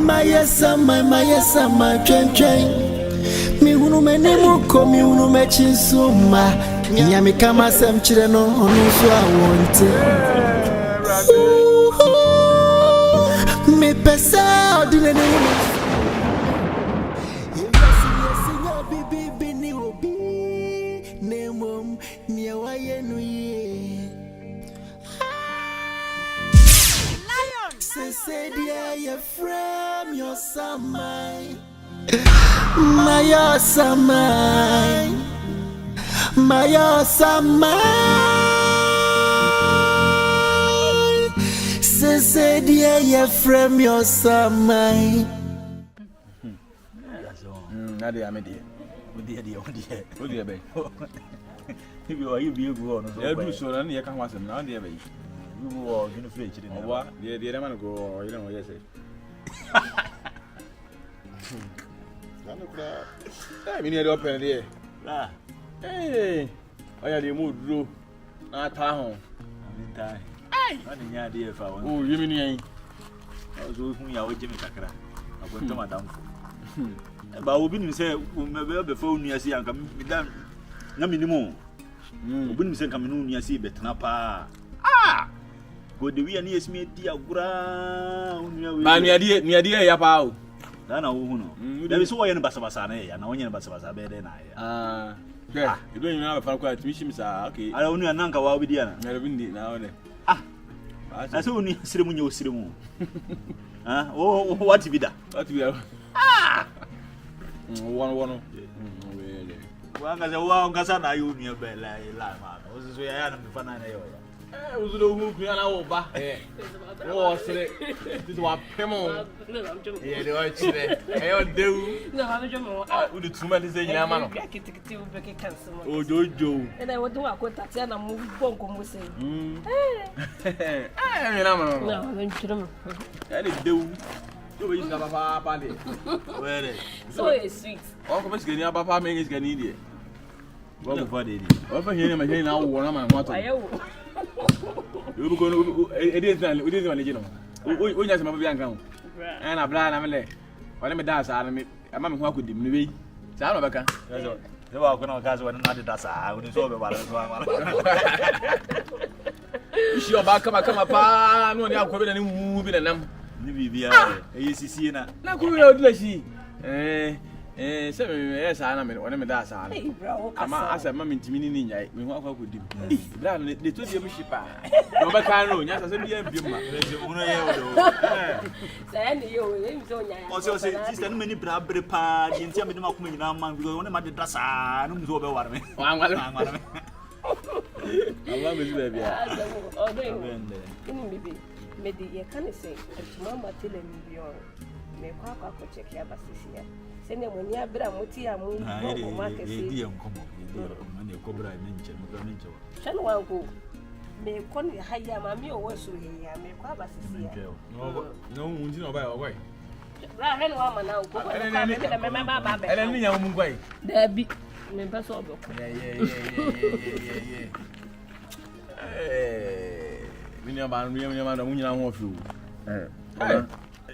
my train. Me unu menemu ko me unu mechinsuma. Nyame kama sem chire no onu so awonte. Me pesa odinene. Say dear from your summer, my summer, my summer. Say dear from your summer. Nadia, I'm dear. What dear, baby? If you are, you be a good one. I do so, and you can watch them now, dear baby. You are going to fetch it in what? The man go, you know, yes. I mean, you're open there. Hey, I had a mood, Drew. Not town. I didn't have idea if I want. Oh, you mean I was looking at Jimmy Takara. I went to my downfall. But we didn't say, before you see, I'm coming down. No minimum. We didn't say, coming near sea, but Napa. Ah! Go the way near me, dear ground. Near dear Yapao. Then I won't. There is why in Bassabasane, and only in Bassabasa bed and I. Yeah, you don't even have a quiet missions. Okay, I only an uncle will be there. Never been now. Ah, that's only ceremony. Ah, oh, what be that? What we are? Ah, one. Well, as a long Casana, you near Bella, was where I am the fun. I was the who can over. Oh, say, this was Pemo. Yeah, the white chile. I do. No, I'm a Jomo. Would the two men say, Yaman? Oh, Jojo. And I would do a good tax and a move Bongo say. I mean, I'm no, and it do. You will have a party. Well, so it's sweet. All of us getting up, Papa makes Canadian. What for it? Over here, my now, one of my motto. You go to it is original. We just have a young and a blind. I'm late. What am I does? I'm a walk with the movie. Salabaka. They walk on cars when not that's I would solve about it. You sure about come up? No, they are coming and moving and them. You see, now could we see? 7 I mean, when I'm that's I'm as a mammy to me. We walk up with him. They told you, ship. No, but I know, yes, I said, also, say, many brave parts in some of me now, man, we only made the dress. I don't know about me. I love it, maybe you can say, Mamma till me make Papa check your basis. Send them when you have a mutia moon. Market, dear, come on, you cobra mention. Shall one go? May call you higher, mammy, or worse, we may Papa see. No, you know by our way. Rather, woman now, and then young way. There be members of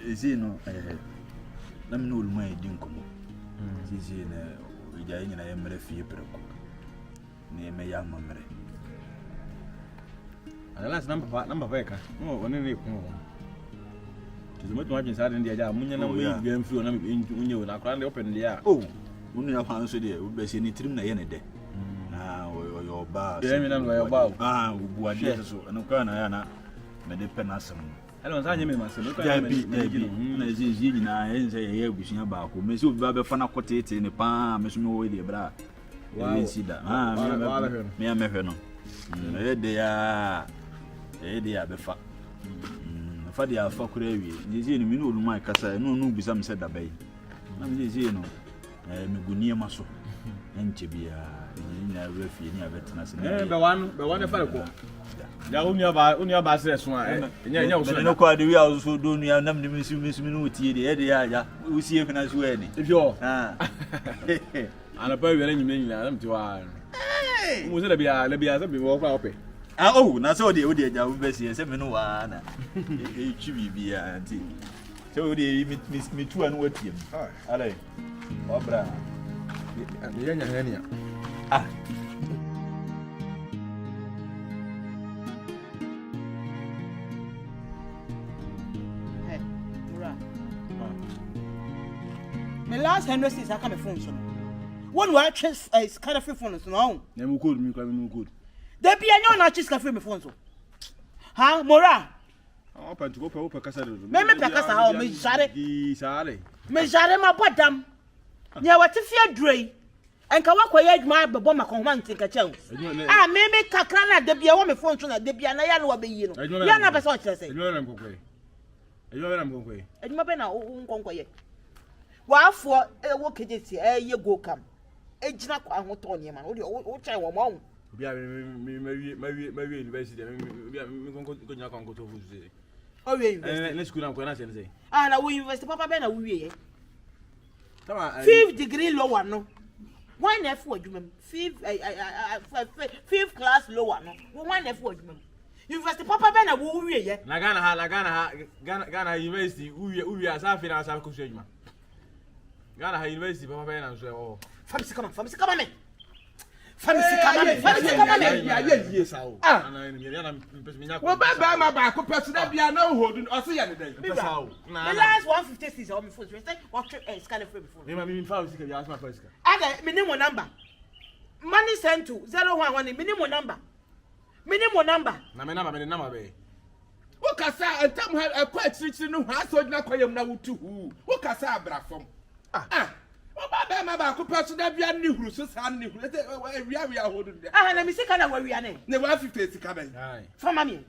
is it no? Let me know my dinkum. This is in a Emery Fee. Near my young memory. And the last number baker. No, when they come. It's much more inside in the Yamunian way game through when you are crying open the air. Oh, when you have answered it, would be any trim any day. Now, your bar, your bow. Ah, what yes, and no corner, Medipenasum. I don't say myself. I say, we should about who Miss Babba Fanacotate in the palm, Miss Moody Bra. Why see that? Me and Meferno. They are the fact. Fadia for Cravy. This is in my casa, no, be some said that bay. I'm this, you know, Mugunia Maso, and Chibia in a refuge near Vetenas. The one if I go. Only about this one. No, quite the house who do near them, the Miss Minuti, the area. We see if I swear. If you're and a very many to our. Was it a be walk up? Oh, not so the Odia, Bessie, 7 1. It should be auntie. So me too and what him. Allez. Obra. Ah. My last 100 I come phone so. One where chess is kind of free phone so now. Nem good me come good. There be any na chess cafe me phone so. Ha, Mora. Open to go per casa. Me pekasa ha me jare. Di sare. Me jare ma bodam. Nya wate fie dre. Enka wakoye adwuma bebo makonhwa ntinka chew. Ah, me kakra na de bia wo me phone so na de bia na ya na wa be yi no. Ya na be so kire se. Adwuma na mkonkwe. Adwuma na mkonkwe. Adwuma be na nkonkoye. Wafo ewo kejesi ye go kam. Ejina kwa ahoto niema no de wo chai wo mo. Bia me university bia me konko nya konko to fuze. O we university. Na school na ko na say. Ah na we university papa be na we ye. Tama 5th degree lower no. One F adwuma. 5th class lower no. One F adwuma. University papa be na wo we ye. Na Ghana university uwi asafi na asafi ko adwuma. Ghana university papa be na so oh. Famisi come me. Ya yes awo. Ah. Wo ba ma ba ko person bia na hold o se ya ne dai. Pesa awo. The last 156 on my phone. Say what scan free before. Me fa sika ya asma fa sika. Aga minimum number. Money sent to 011 minimum number. Na me number be. Wo kasa antam ha akwa chirichiri no ha so na kwayam na wutu hu. Wo kasa abrafom. Ah. Oba ma ba ko person bia ni huru so san ni huru. We hold there. Ah na me sika na we ane. Ne 150 sika ben. For mami.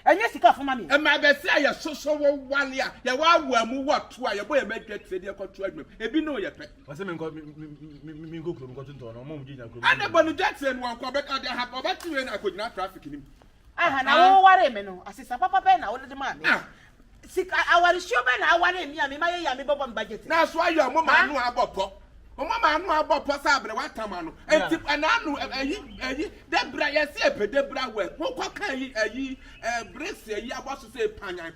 Enya sika for mami. E ma be se ya so wo wan ya. Ya wa amu what to ya boy medwe trade ya kwato adwum. Ebi no ye pe. Wase me nko kuro nko tunto no mo mji nya kuro. Ane bonu Jackson wan ko be ka de ha oba ti we na ko gina traffic nim. Ah na wo ware me no. Asisa papa be na wo de ma me. Sika awari sho be na awari mi a me ma ye ya me bobo budget. Na so ayo mo ma anu abopo. Mo ma anu abopo sa abre watama no. Enti ananu ayi debra ye se pe debra we. Wo kwa kan ayi brace ayi aboso se panyan.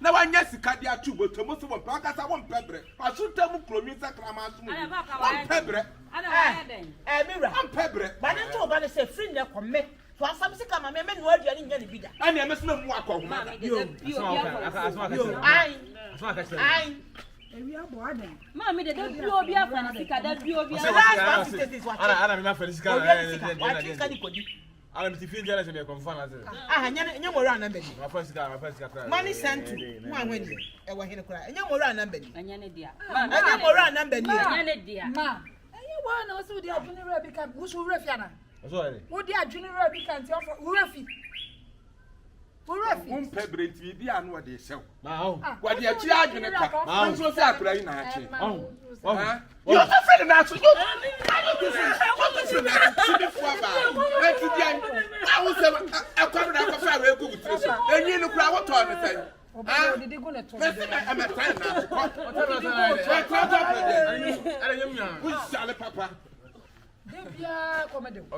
Na wanya sika dia tu botomo so won pa kasa won pebre. Asuta mu kromi sakrama so mu. Won pebre. Ana den. Mira. Won pebre. Ba den to ba le se free ne komme. To asam sika ma me no aduane nya ne bida. Ani me so na mu akọhuma. Ai. Ewi abo adan. Mama de do obi afa sika da bi obi afa. Ana me ma fa sika. Ana mi ti fi njara se me konfa na se. Ah nya mo ra na mbedi. Ma fa sika kra. Money sent to. Mo anwani. E wa hene kra. Nya mo ra na mbedi. anya ne dia. Nya mo ra na mbedi. Anya ne dia. Ma. Eyi wa na so di adwene ra bi ka wusu wura fi ana. So ere. Wo di adwene ra bi ka nti ofo wura fi. Won pebre nti bi anu de sew. Ma ho. Wa de achi adwene ka. Ma so fi akura yi na achi. Oh. You don't feel that so you I will say I come down for very good. And you look what on the thing. I'm a friend now. Who's Sally Papa?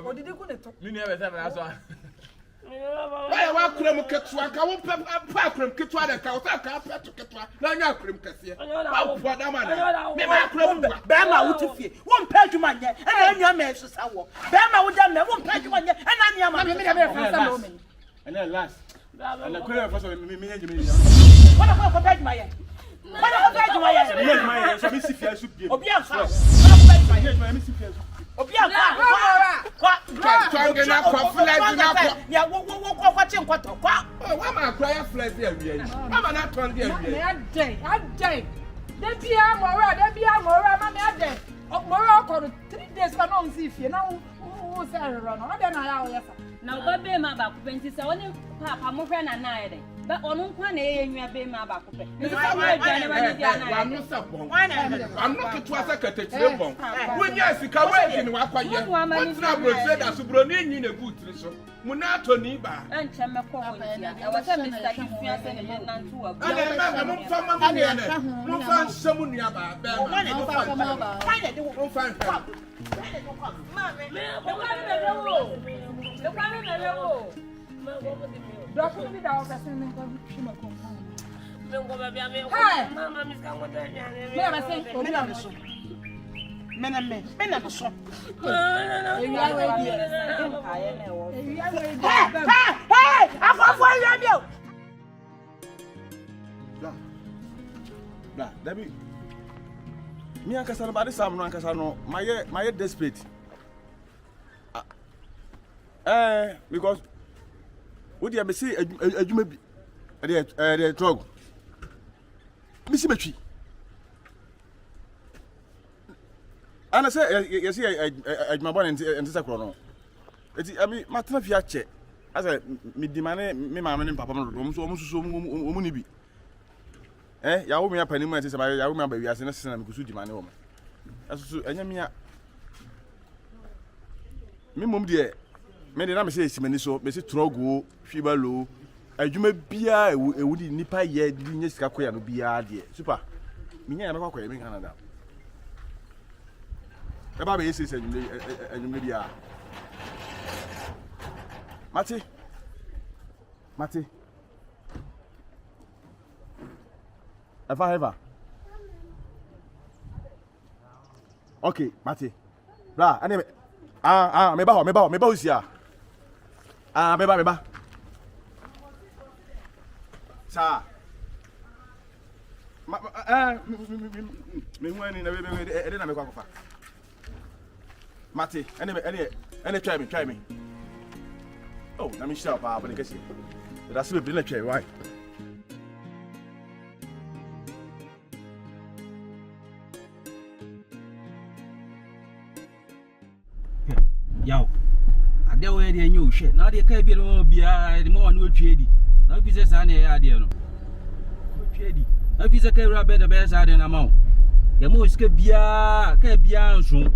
Or did you go to talk? You never said that. Why I want cream ketchup? I won't pack cream ketchup and cow to ketchup. No, no cream cassia. Oh, what am I? Bama wuti fie. Won pa adwuma nye. E na anya me so sawo. Bama wuda me won pa adwuma nye. E na anya ma. Me be fast no me. And then last. And the queer for me What about pa adwuma ye? What about pa adwuma ye? Me my so me si fie soup bi. Obi afa. What about pa adwuma ye? Me si fie soup. Obi afa. Kwa. Twang na kwa flag na kwa. Ya wo kwa che nkwato kwa. Why my cry flag there we. Mama na twang there we. Adai. Debia mora ma me ade. Mora ko 3 days ba no nsi fie na wo say rero no. Ade na ya wo yesa. Na obabe ma ba ko penti se woni papa mo hwe na na ede. Ba onu nkwa na enwa be ma ba ko pe. Ni sa wa aduane ba ni dia na. Wa no se bon. I'm not to asa katetire bon. When ya sika we ni wa kwaye. What na bro trader so bro ni nyi na boot so. Mu na to ni ba. Anche me ko ho dia. E wa se Mr. Kifia se ne na ntu wa. Ade ma mo fa ma mu ne. Mo fa nsemu ni aba ba ma. Mo fa ma. Mo fa. Mama, Debbie, me and Cassandra, but this time, no, Cassandra, my desperate. Because what you say, you may be a drug. Missy Betty. And I say, you see, my boy and sister Chrono. I mean, my time check. As I me demand me, mamma and papa, almost so money. Ya wo me apani mu ati ya wo me abawi ase na sena me kusu di mane wo me aso enya me mom de me de na me se esimani so me se trogo hwibalo adwuma bia ewu di nipa ye di nya sika koya no bia de super me nya me kwakoya me Canada e ba be yesi se adwuma bia Mate Ever. Okay, Mate. Bra, anyway. Me ba usia. Me ba. Sa. Me wani na we na me kwa kofa. Mate, anyway, try me. Oh, na me shop but the kesi. That's we be na try, why? Yaw ade wo ade enyo hwe na ade ka bi no bia de mo wan otwedi na bi se sa na ya ade no otwedi na bi se ka wura be de be sa ade na ma ya mo sika bia ka bia nso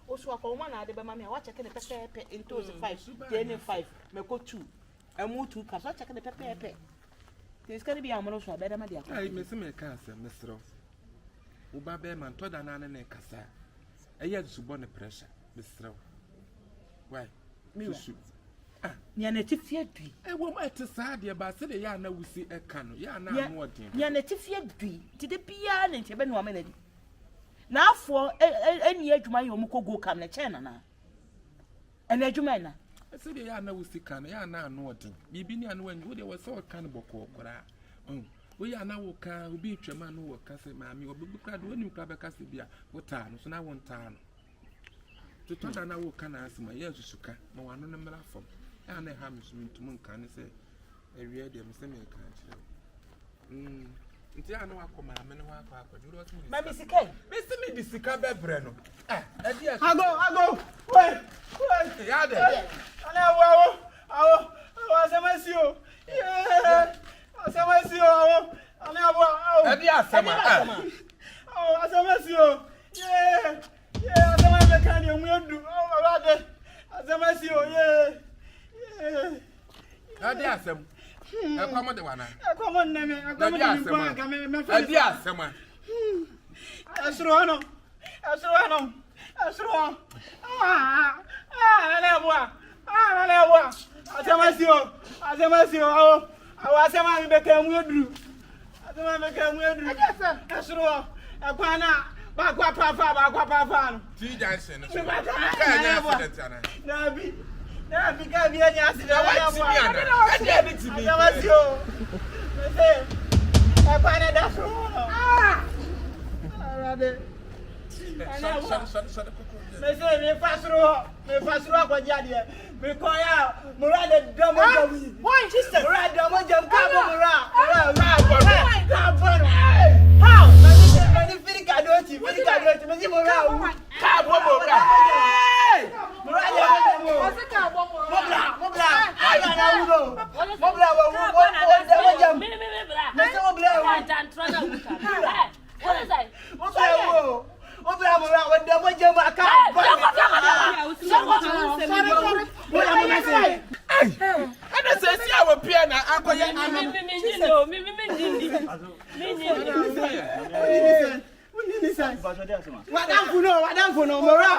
Osu akoma na ade be mama wa check the pepe into 5 then 5 me ko 2 emu 2 ka so check the pepe this can be amoro so abeda ma dia ko ai me se me ka ase mesro wo ba be man to da na ne kasa eya su bo ne pressure mesro why me su nya na tifie dui wo ma te sa de ba se de ya na wusi e ka no ya na anu odin nya na tifie dui ti de bia na nche be no ma na di na afọ eni adwuma ye omuko go kam na che na na eni adwuma na se de ya na wusi kan ya na anu odin bibi ni anu wangu de wo se o kan boko okora wo ya na wo kan obi twema no wo ka se maami obi kra do ni kra be ka se bia wo ta no so na wo nta no to to na wo kan asema ye susuka ma wano ne mra fom ya na ha msuntum nkan se ewie de me se me kan kire nti anu akoma me ne wa akwa juro to ma mi sika me se me di sika bebre no edi ago wait ya de ana awo asemesio asemesio awo ana awo edi asema asemesio asemesio kan ye mu edu Atemesio, yeah. Adia Sam. I come on the one. I come on, name. I come on, Adia Sam. Asrono. Alewa. Atemesio. Awasema became Woodru. Asema became Woodru. Asro. Akwana. Bakwa papa. T Johnson. Nabi ka bi anya asida wa ya bo. Adia bi ti bi. Atemesio. Akwana da so. Arade. Me fasro ko jade. Me ko ya murade domo jawi. Why sister? Murade domo jam ka bo mura. Ka bo. How? Me firi kadoti. Me si mura. Ka bo mura. Murade domo. Mobla. Aya na uno. Mobla wo domo jam. Me se mobla wo. What is that? Mobla wo domo jam aka. I don't say see our piano. I go Wadamfuno, Mora.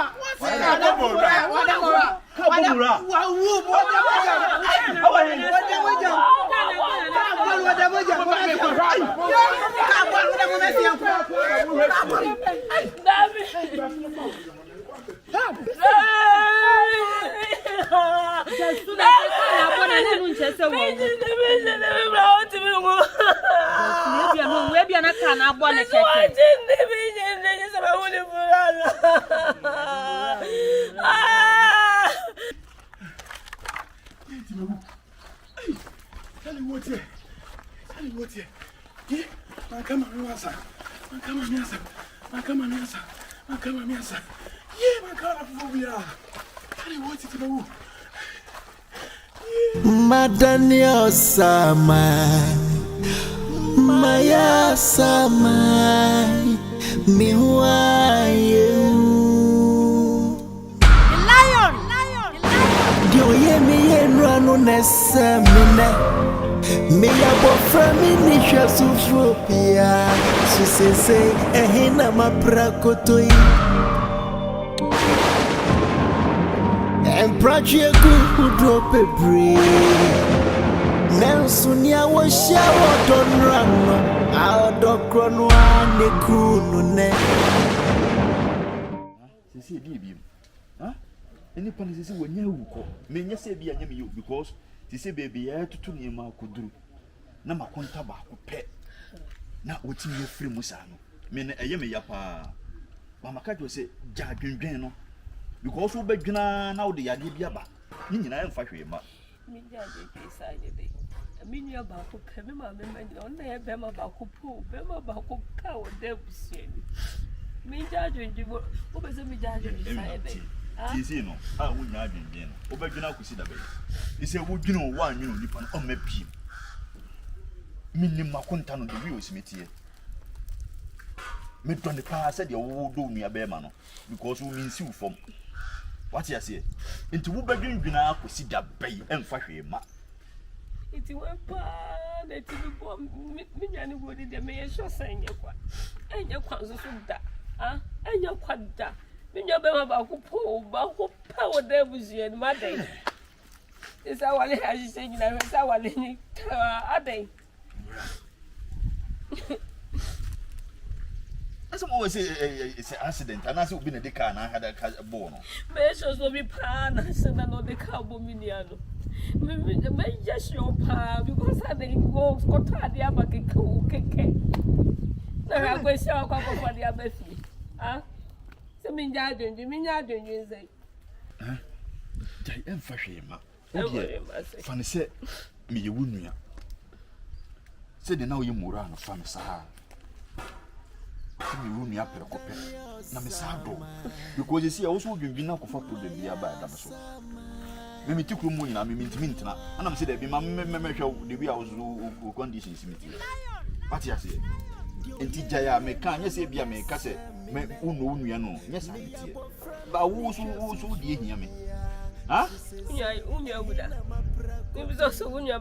Madania sama Maya sama Mihuaye Lion. Dio ye mi enrano nesemine Me yabo frami nisha sufropia Susese ehina maprakotoi Emprachie ku drop a breeze Nelsonia was shower don't run out of Cronwa Nekunu. See, dear, huh? Any policy when you call me, yes, be a you because this is baby, I had to name my could do. Nama contaba pet. Now, what's in your free Musano? Men a yammy yapa. Mamma Cat will say, Jadrin Geno. Because we beg now the Adibiaba. Nina and Fashima. Me decided. A mini about who came my memory on there, Bema about who pull, Bema about who cow, devils. Me judging you, who was a me judging inside. You know, I wouldn't imagine then. Obegina could see the base. He said, would you know one you nip on my peep? Minima contan on the wheels, me here. Me on the car said you will do me a bear man because we mean you from what you say. Into Wubagin Gina could see that bay and fashion. It went bad, it will be many wood in the mayor saying your quad. And your quads of that, and your quad that. When you're about who pull, but who power there was you and my day. It's our as you say, you know, it's our day. That's always it's an accident, and as you've been a decan, I had a bone. Measures will be pan, I said, I know the cowboy miniano. May just your pa because I didn't go Scott the other cool cake. Now I wish I'll come for the other fee. Ah, so mean, I don't you say. I am fashion, Fanny said, me you wouldn't. Said now you Murano, Fanny Sahar. Me room up a copy. Namisado. Because you see, I also give you enough for the beer by Damaso. Me took room when I mean to Mintina, and I'm said, my measure the way I was who conditions me. But yes, and Tijaya may can yes, be a may cassette, may uno, yes, I did. But who so dear me? Ha? Unya buda. Nibizo so unya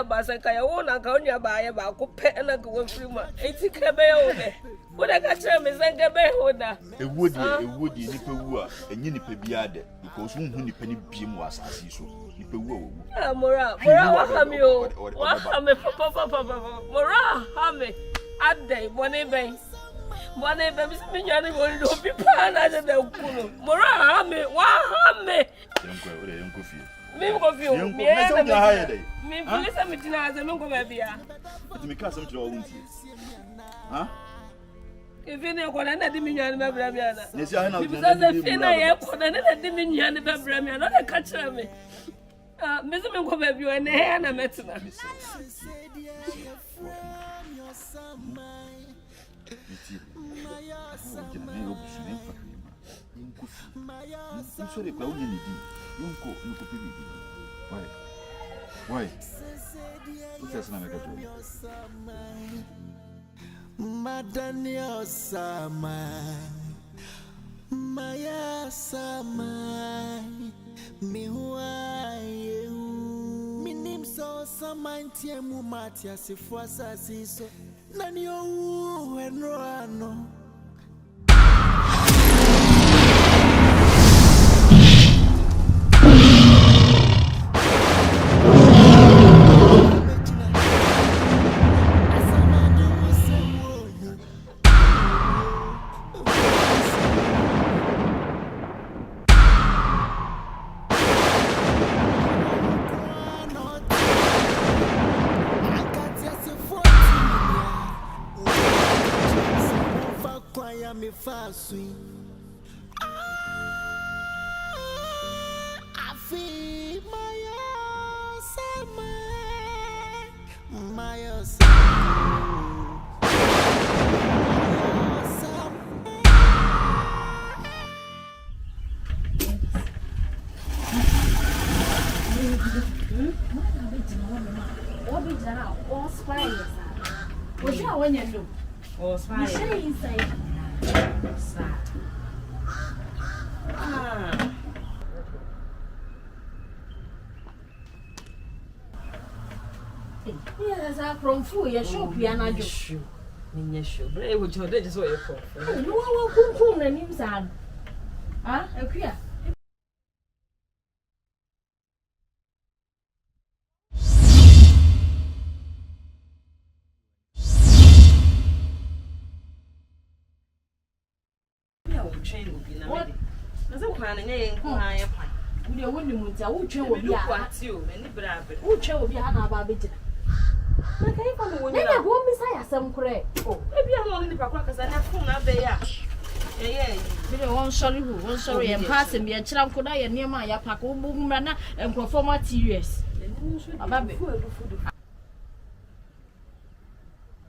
basa kaya wona ka unya ba ya ba ko pe na ko free ma. Eti krebe yo de. Woda ka kire me senke be hoda. Ewodi nipa wu a enye nipa bia de because unhu nipa ni biem wa asase so. Nipa wu a wu. Mora wa ha mi o. Wa ha me papa. Mora ha me. Adai bone ben. Bone ben mi nyane bo do bi pa na de kunu. Mora ha me, wa ha me. Yenko fie. Me go feel. Me police me tina as me go baby ya. Ati me ka sam tire wo ntie. Ha? If you go na di me nyane be bra me ana. Nesi ahe na. Because the fina ye ko na di me nyane be bra me ana. No ka kire me. Me se me go baby o na he na metina. Sorry, Claudia, Why? What's that name? Madania Samai, Maya Samai, Mihuaye, Minim so Samantia Mumatia Sifuasa Siso, Nanio and Roano. Me fast swing. I feel my Yes, I'm from food. You show piano. Shoe. But it would you just what you're for. You want to come and him, son. Ah, a queer. What? There's a plan in a quiet pine. We are winning with your chair will be at you, and the brave. Who chair will be a baby? I Maybe won't be say some correct. Oh, maybe I'm only the crackers and have come up there. Yeah, one sorry, and passing me a child could I near my apaco boom and perform materials.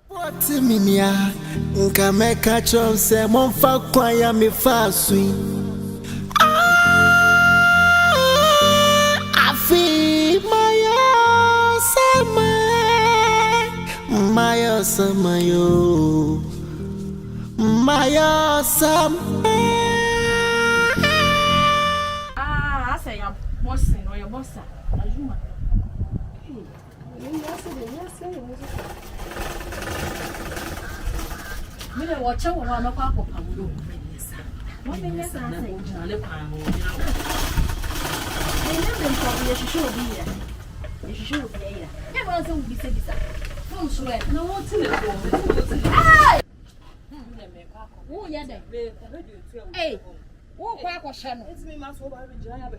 What minia nka meka chom se monfa kwa ya me fasui afi maya sama yo maya sama I say I'm bossing or your bossa ajuma Mire wacha wa na kwa pamulo. Mwenye sana ujale pango. Ene mpo ya shisho bia. Ya shisho bia. Ya mwanzo ubisa. Fonswe. Na wote le ko. Ai! Wo ya de. Eh. Wo kwa kwa shano. Etimi maso ba bi jira ya be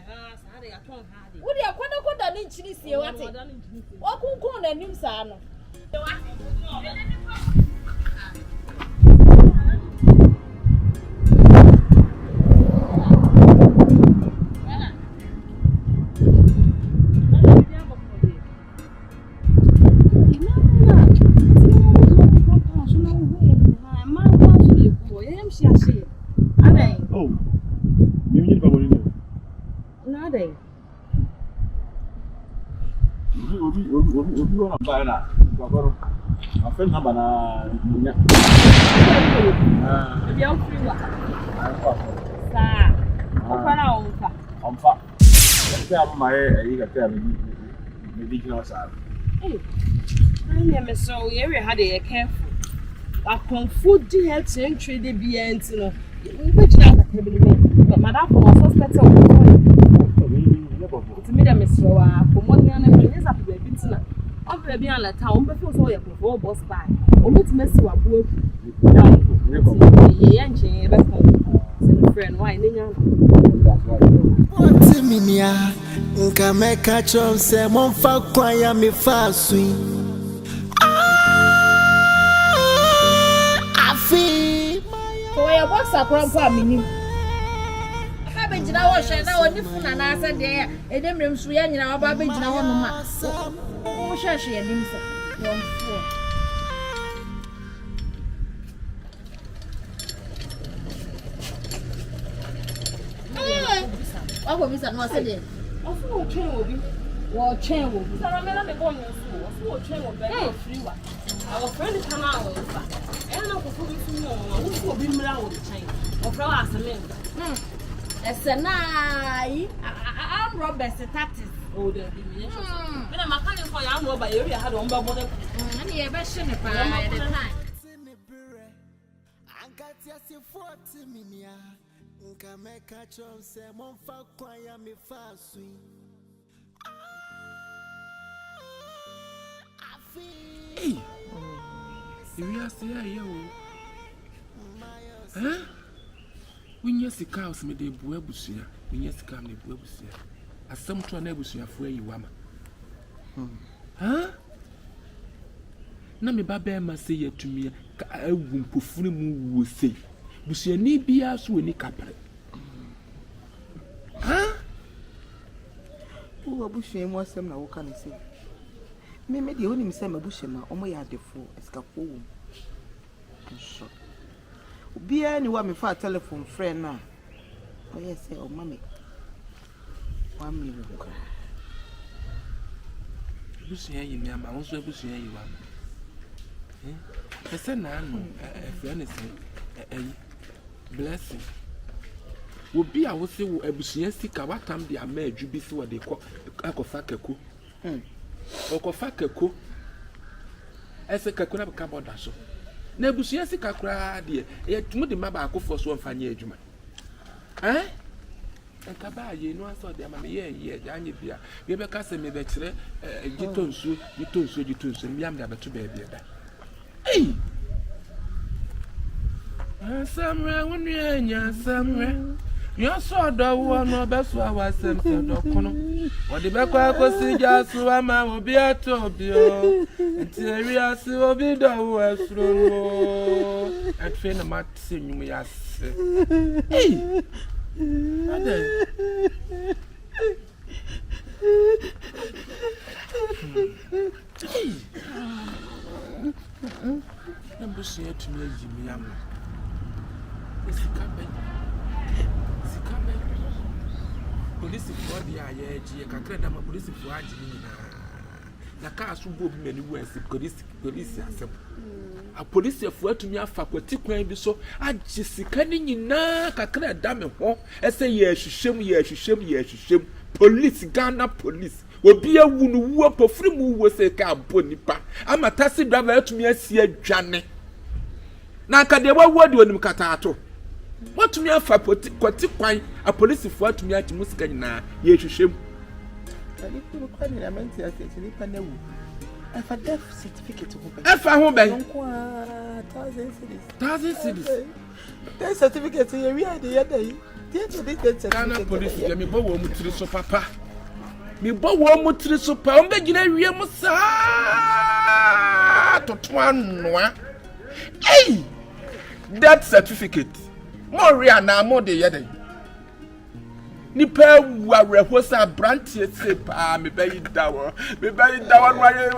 ha sa de ya ton ha de. Wo de akoda ni nchini sie wate. Wo kunkun na nim sa no. Oh, mimi ni pamoja nini? Nade. Obi wana bana. Kwa koro. Afen haba na nya. Ebi an free wa. Sa. Ofana onfa. I'm my you got tell me ridiculous. Hey, I'm so you had a careful. I confront the health century the BNT no. Which now but madam for suspect of it's me that Miss Roa for money and a up to a bit now. I'm very bien la town before so you for boss by. Or let's mess you up work. Yeah, and she friend why What's minia? Nkameka chonse monfa kwa ya mifaswi. Afi. So your boss are proper mini. I be jina wo hwe na woni funa na ase de e dem rem so ya nyina wa ba be jina wo no ma. Wo hwe ya nim so. Won fo. What we said no say there. Of no train will be. What train will be? Sarah me go no school. Of what train will be free wa. Our friend come out. And no go for no. Who will be mra with the chain. Of our asem. Esenai. I'm Robert Status. Oh, there be me. When I'm coming for you, I'm Robert. You had on board. And you ever seen it by the time. Nkameka chonse monfa kwa ya mifaswi. Hey, you are saying, huh? When you see cows, me de buebusia, when you see come de buebusia, as some tronebusia for you, wama. Huh? Na me baba ma say ye to me, a wumpufuni mu say. Busia ni bia so ni kapre. Huh? Who abushe mo asem na wo kan say. Me de onim say mabushe ma omo ya defo eskapo wo. So. Obia ni wa me fa telephone friend na. O yes say o mama. 1 million. Busia yi me ama, won so busia yi wa. Ese na anu friend say blessing. Wo bi a wo se wo abusuya sika watam bi ama adwubi se wo de akofa keko. Okofa keko. Ese keko na ka boda so. Na abusuya sika kura de e tumu de ma ba akofo so mfanye adwuma. Enka ba ye no aso de ama me ye anye bia. We be ka se me be kire gitonsu mi am da beto ba bia da. Hey! Samre wonu nya samre. Yo so do wo no be so awasem se do kono. Odi be kwa kosi jasu ama obi atobi o. Enti eri ase obi do wo asuro no. Atwe na matse nyum ya se. Hey! Ade. Nambusi yetu ni yimi yamu. Sikabe. Polisi for the ayeji kakra da ma polisi for aji ni na ka aso bo bi mani wesi polisi asem. A polisi for atumi afa kwati kwan bi so aji sika ni nyina kakra da me ho ese ye hwehwem police Ghana police obi awu no wu apofri mu wo se ka abo nipa ama taxi driver atumi asi adwane na ka de wawu de onim kata ato watumi afa kwati kwan a police for atumi aji musika nyina ye hwehwem ali ku kwa ni na menti ase ni pa na wu afa death certificate ho ba afa ho ba 1000 cedis death certificate ye wi ade ya dai Ghana police me bo wo mutiri so papa me bo wo mutiri so pa on be gina wie mu sa toto anoa hey that certificate mo ria na mo de ye den ni pa wareho sa brantie se pa me be dawo no aye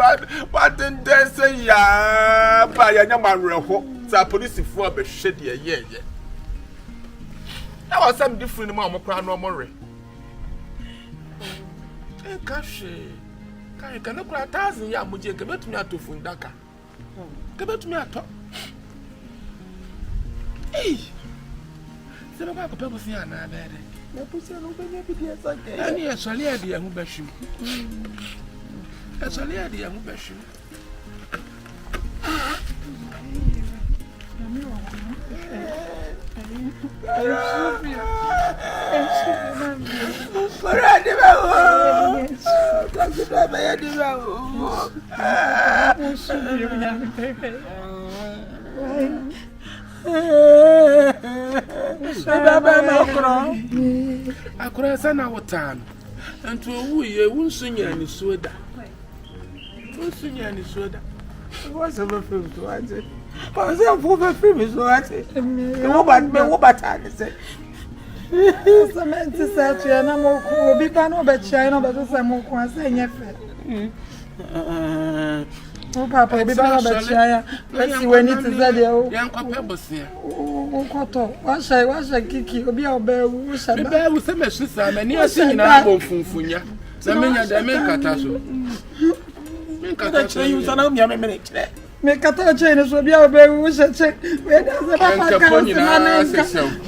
what den say ya pa ya nya mareho sa police fo be hwe de ye I was some different mom crown no more. Cash. Can look at 1,000 yamuji and give it to me at Fundaka. Give it to me at top. Hey, so the back of people see another. Na pusi no benya bi dia sake. Ani esole ade hu behwim. Esole ade hu behwim. Para de bawo. Tá bem de bawo. Akura sana wotan. Antu owu ye wunsunya ni soda. Wunsunya ni soda. What's over film to ate? What's over film so ate? Wo bata ne se. Cement search na mo ko obi pa no be chia no be so mo ko ase nye fe. O papa obi pa no be chia ya. Let's see when it is there o. Yan kwa pe bosia. O koto. Wa sha kiki obi a oba wu sha ba. Be wu se me susa me ni ase nyina bo funfunya. Na menya de me kata so. Me kata so you sana mi amemere kire. Me kata chain so bia obewu sheche we da se papa ka na nka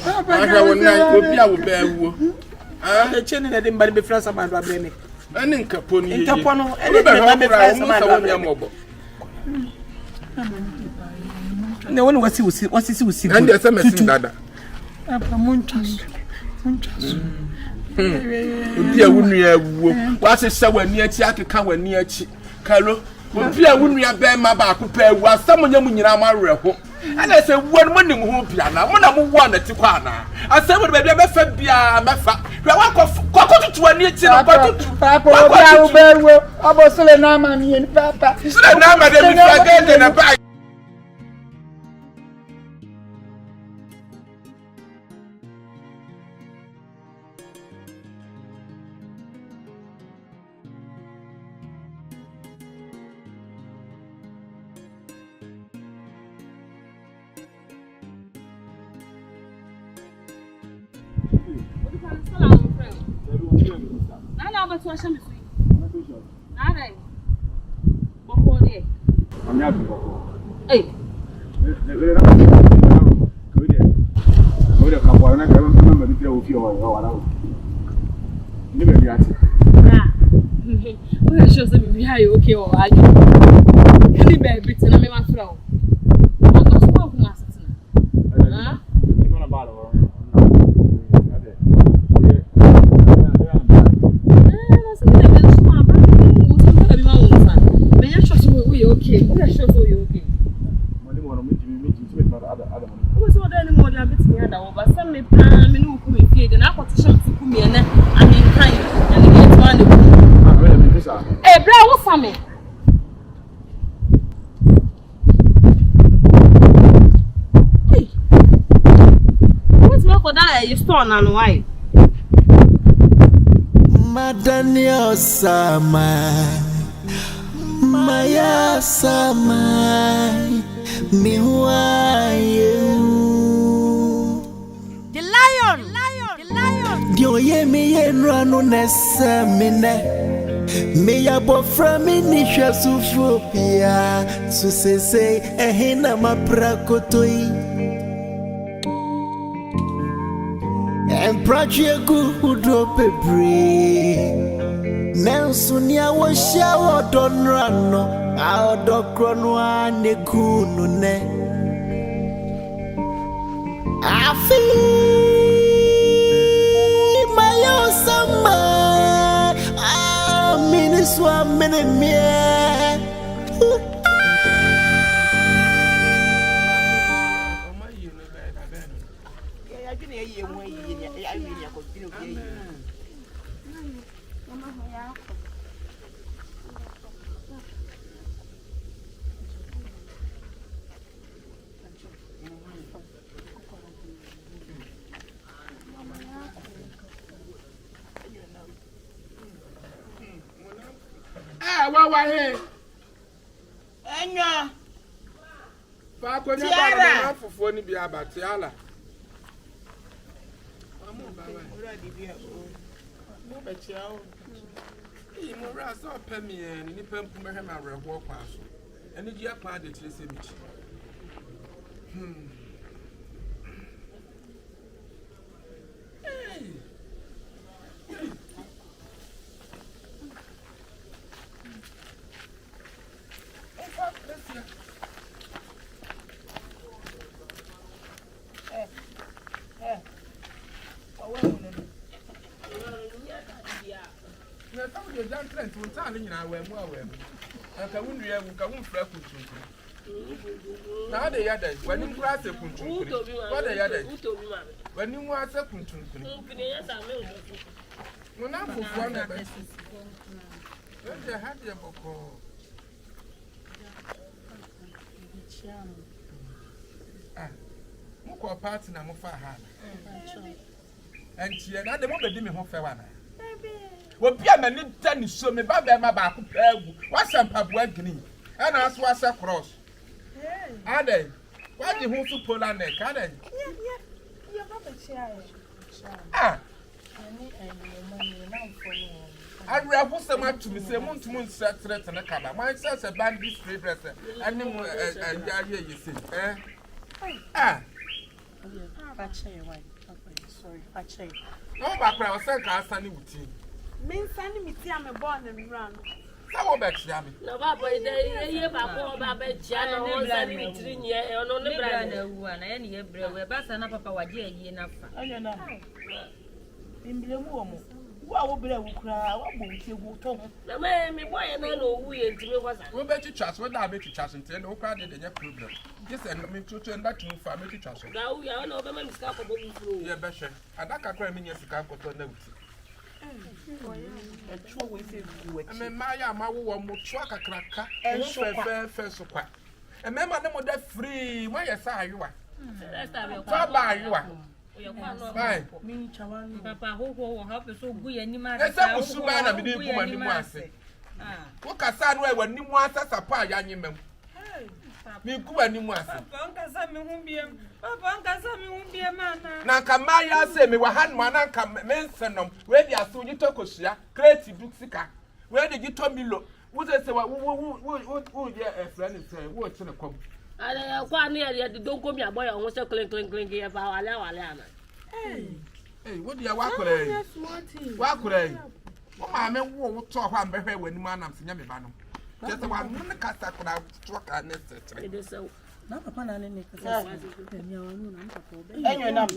papa wona obi a wo bewu e chain na de mbali be France man do abreme ani nkapo ni nkapo no e be be France man do abreme ne woni wasi ande se mesin dada apa munchaso obi a wonu ya wuo wase se wani achi akeka wani achi kalo obi a wonu ya be ma ba ko pa wu asamonya mu nyina ma reho ana se wuo no nim ho bia na mo na mo wo na ti kwa na asamo de bia mefa bia mefa hwa wa tutu ani achi na kwa tutu papa obi a wo be wo obosole na ma mi ni papa sile na ma de mi fagende na ba okay or I can be baby to me my throw. I'm not smoking my sister. Huh? You want about me. Hey, what's my for that? You store on why? Madania sama, Maya sama, miwaye. The lion. Dio ye mi ye nranu nesa mine. Me ya bofra mi ni hwa sufopia so sese ehina maprakotoi emprachie gudo pebre nenso ni awosha odonrano a odokrono anekunu ne afi mayo sama Swa mene mie wa he enyo fa ko nya ba na fufuo ni bia abate ala amu ba wa ora di bia o mo be chia o yi mo ra so pa mi ni pampu mehwe ma reho kwa so eni ji apa de tire se bichi Na tawo de jan trend won ta ni nyina wa mu awa mu. Aka wundu ya wu ka wun fra kuntunku. Na de ya dai wani nkura se kuntunku. Wa de ya dai. Wani mu ase kuntunku. Muna fufu na ba. Wanda hadiya boko. Mukọ party na mufa ha. Entie na de mo bedi me ho fe wa na. Obi a mani da ni so me ba ma ba ko pagu. Wa sampa bo agini. E na aso ase cross. Ade. Wa di hu su polar neck ade. Yeah, baba chia. Ah. Ani mani na mfo Arya hu se ma tumi se mu ntumu nsa threat na kaba. Man se bandit spray dress. Ani mu ya yesi. Ah. Sorry. No ba kra o se ka asani wuti. Me sani mi ti am born and run. Sa wo ba chia me. No ba boy dey ye ba ko ba ba chia na o sani mi tiri nye ono ne bra na wu ana ye ne ye bra we ba sa na papa waje ayi na fa. Anya na. Imblemu omo. Wa wo bra wu kra wa bo ntie gu to ho. Na me boy na no wu ye ntimi kwasa. We be chichas we da be chichas ntie no kra de nya problem. Just and me tutu and that mu fa me chichas. Ga wu ya na o be ma miska ko bo wu fro. Ye be hwe. Adaka kra me nya sika koto na wuti. Etwo we se gu wa. Me ma ya ma wo mo twa kakraka. Fe so kwa. E me ma ne mo da free, mo ye sa ayewa. Fa ba ayewa. Bye. Mi chawan. Papa ho wo ha pe so gu ye ni ma. E se musu ba na me de ku ma ni mu ase. Wo kasa no e wa ni mu ase sapa ya nyemem. Mi ku ba ni mu ase. Papa nkasa mi hu biem ana. Na ka ma ya se me wa han ma na ka me nsenom. We di aso nyi to kosia, create duxika. We di gito milo. Wo se wa wo ye e friend say wo tene kom. Ala kwa ni ya de don ko mi aboy o se clean ye fa wale ana. Wo di ya wa kore. Wa kore. Wo ma me wo to ho am behwe wani ma nam se nya me ba no. Just wa no ne kasa kora to ka ne setre. Ede se Na papa na ne kasa. Enyo nam.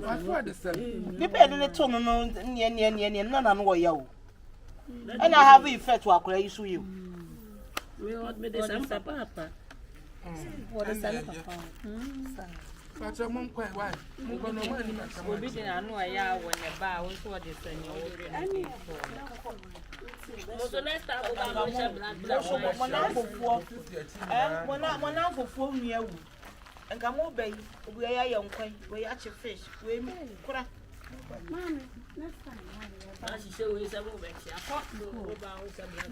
I for the same. Bi pe de to no nie na no wo ya o. And I have effect to akora isu you. me what me de sam papa. What is that papa? Pacha mon kwa why? Mo go no man ni pacha. Obi de anu aya wo ne ba wo so de sani wo bi. Mo so next time o ba mo share black. Mo na fofo nua wu. Enka mo bai, obi ya ye nkwan, we ya che fish, we mi kura. Mami, next time. Na she say we say mo be chia. O ba o share black.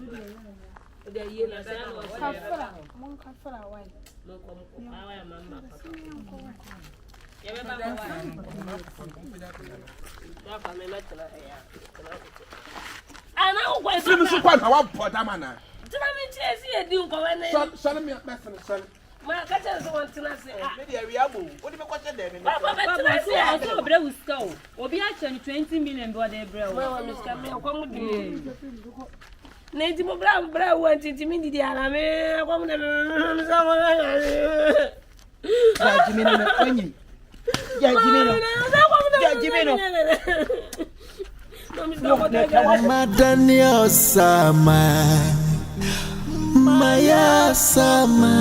O de ye na say no Kafra, mon kafra wai. mo ko awa ya mama papa. Ye be ba wa. Ba fa me metna ya. Ana o kwa Si mi su kwa na wa poda mana. tina mi tie si edi nko we ne. So me person so. Ma ka che so won tina si. Me de wi abo, wo de me kwache de me. Papa be tina si. O so bre wu ska o. Obi a che 20 million bo de bre o. Wa mi ska me ko mu di. Ne ti mo bra wo titi mi di ara me ko mu de me sa mo. Ya Jimino me kwenyi. Ya Jimino. Ya Jimino. Madania sama Maya sama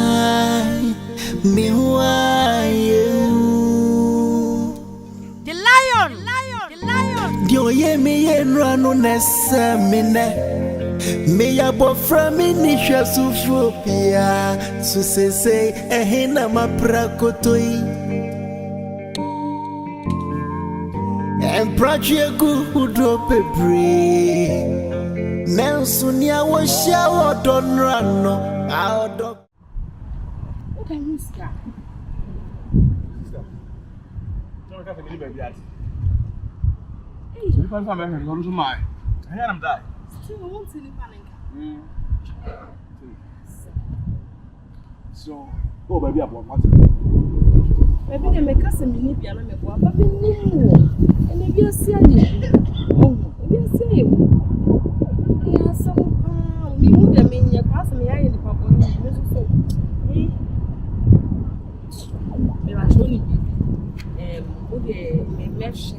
Mihuaye The lion. Dio ye mi yenranu nessa mine Me ya bofra mi nisha sufopia Susese ehina maprakotoi Emprachie gudo pebre Nelson ya washa wodonrano Aodo Okay, mister. No ka family baby ati. You find some man go to my. I hear them die. Still won't see the panic. So, oh baby about what? Baby, they make us a mini piano, me go up. Baby, no. And if you see it, oh, if you see it, yeah, some me move them in your class, me I in the papa. So, me was only okay, me mesh,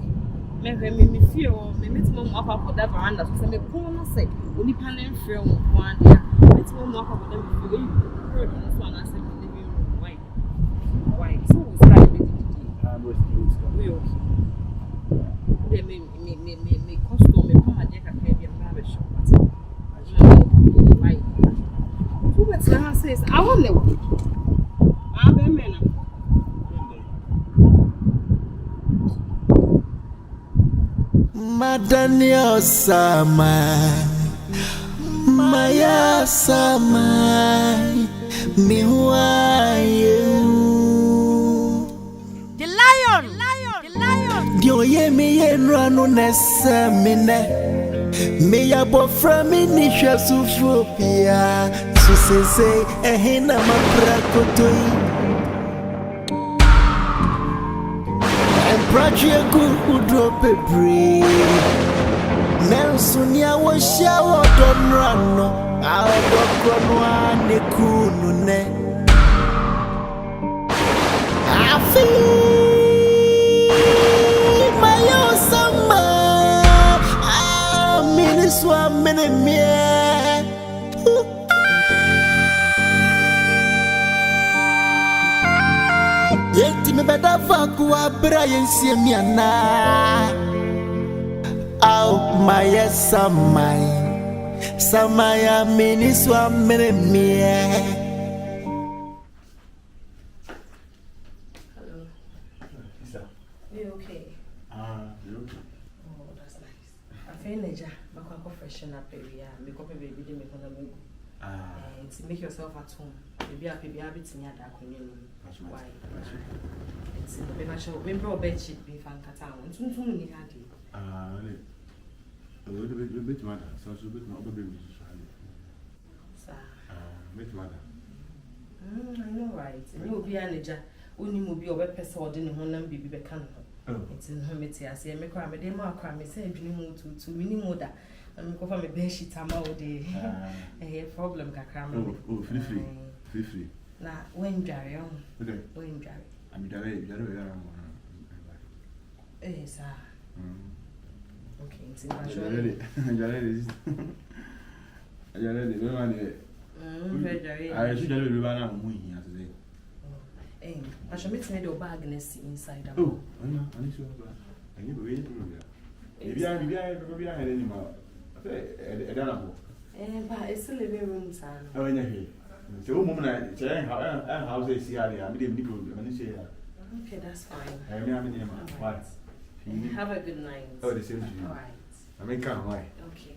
me me feel me meet mom up for that veranda so me pon say oni panen frɛ wo kwan dia meet mom up for them feel you heard on so na say me living room why so we try me we okay me custom me pama dia ka ka bia ba be shop why so what na says I want know be me na Madania sama Maya sama Mihuaye The lion. Dio ye mi yenranu nessa mine Me ya bofra mi nisha sufopia Susese ehina maprakotoi Emprachia ku drop a breeze Nelsonia was shower don run out of Conwa Nekunune I feel Swam minute me Yeti me better fuck wa Brian see me na Au my Samaya mini swam minute me Hello. You okay? You okay? Oh, that's nice. I feel Neja. Freshen up area, make up a baby, they make on a move. To make yourself at home. Maybe I'll be able to near that community. Why? It's a bit much. Remember, bed sheet be fan cat. Soon, you had it. A little bit matter, so it's a bit more baby. Sir, Bit matter. I know, right? And you'll be a Neja. Only will be a web person or didn't want them be become. It's in her meeting. I say, make crime a day more crime. I say, you to minimum that. I'm going to be she time all day. A problem, Kakram. Oh, free. Now, when Jerry on, when Jerry, I'm Jerry. Eh, sir. Okay, it's in my Jerry. I should have been around today. Eh, I shall meet me the bag inside. Oh, I know, I need to wait to do that. If you are any more. But it's still living room, son. Oh, yeah. So, woman, I how they see how they are. Okay, that's fine. What? Have a good night. Oh, the same to you. All right. I may come. Why? Okay.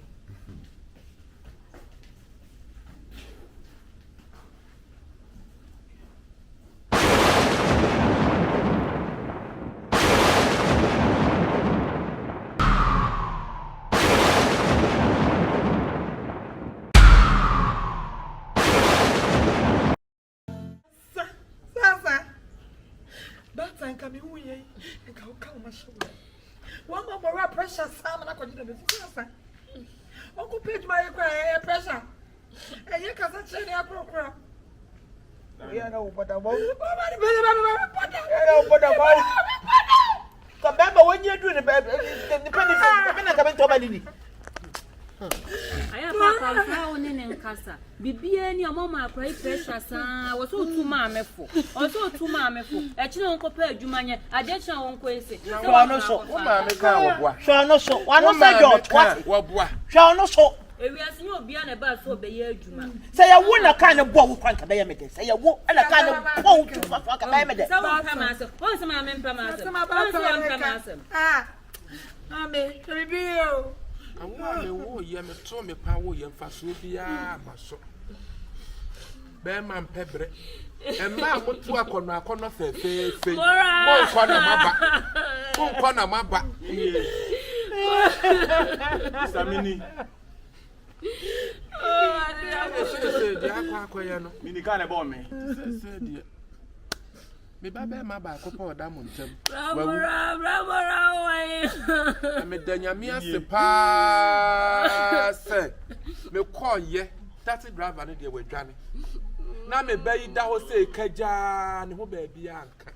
Coming away and go calm my shoulder. One more pressure, Sam, and I could do the Uncle Page, my pressure. And you can't say a program. I know what I want. Remember when you're doing the penny, I'm coming to my lady. I have a pound in Casa. Bibi any of my great precious was so too mamma for. Also too mamma for. Actually, Uncle Peg, you man, I just won't quit. Shall not so. One of my God, what? Shall not so. We are seeing you beyond a bus for the year, Juma. Say, I want a kind of ball crank a diameter. Say, I want a kind of ball to fuck a diameter. Once a man, Pamassum. Ah, Mammy, review. I want to war ye me told me power ye fast will be a maso. Bearman Pebbre. And man, what to a corner fair, more corner my back. Samini. Oh, I Mini can't abort me. Me baba ma ba kopo da montem. Me danya mi ase pa se. Me call ye. Taxi driver no dey we dwane. Na me bayi da ho se kaja ne ho ba bia anka.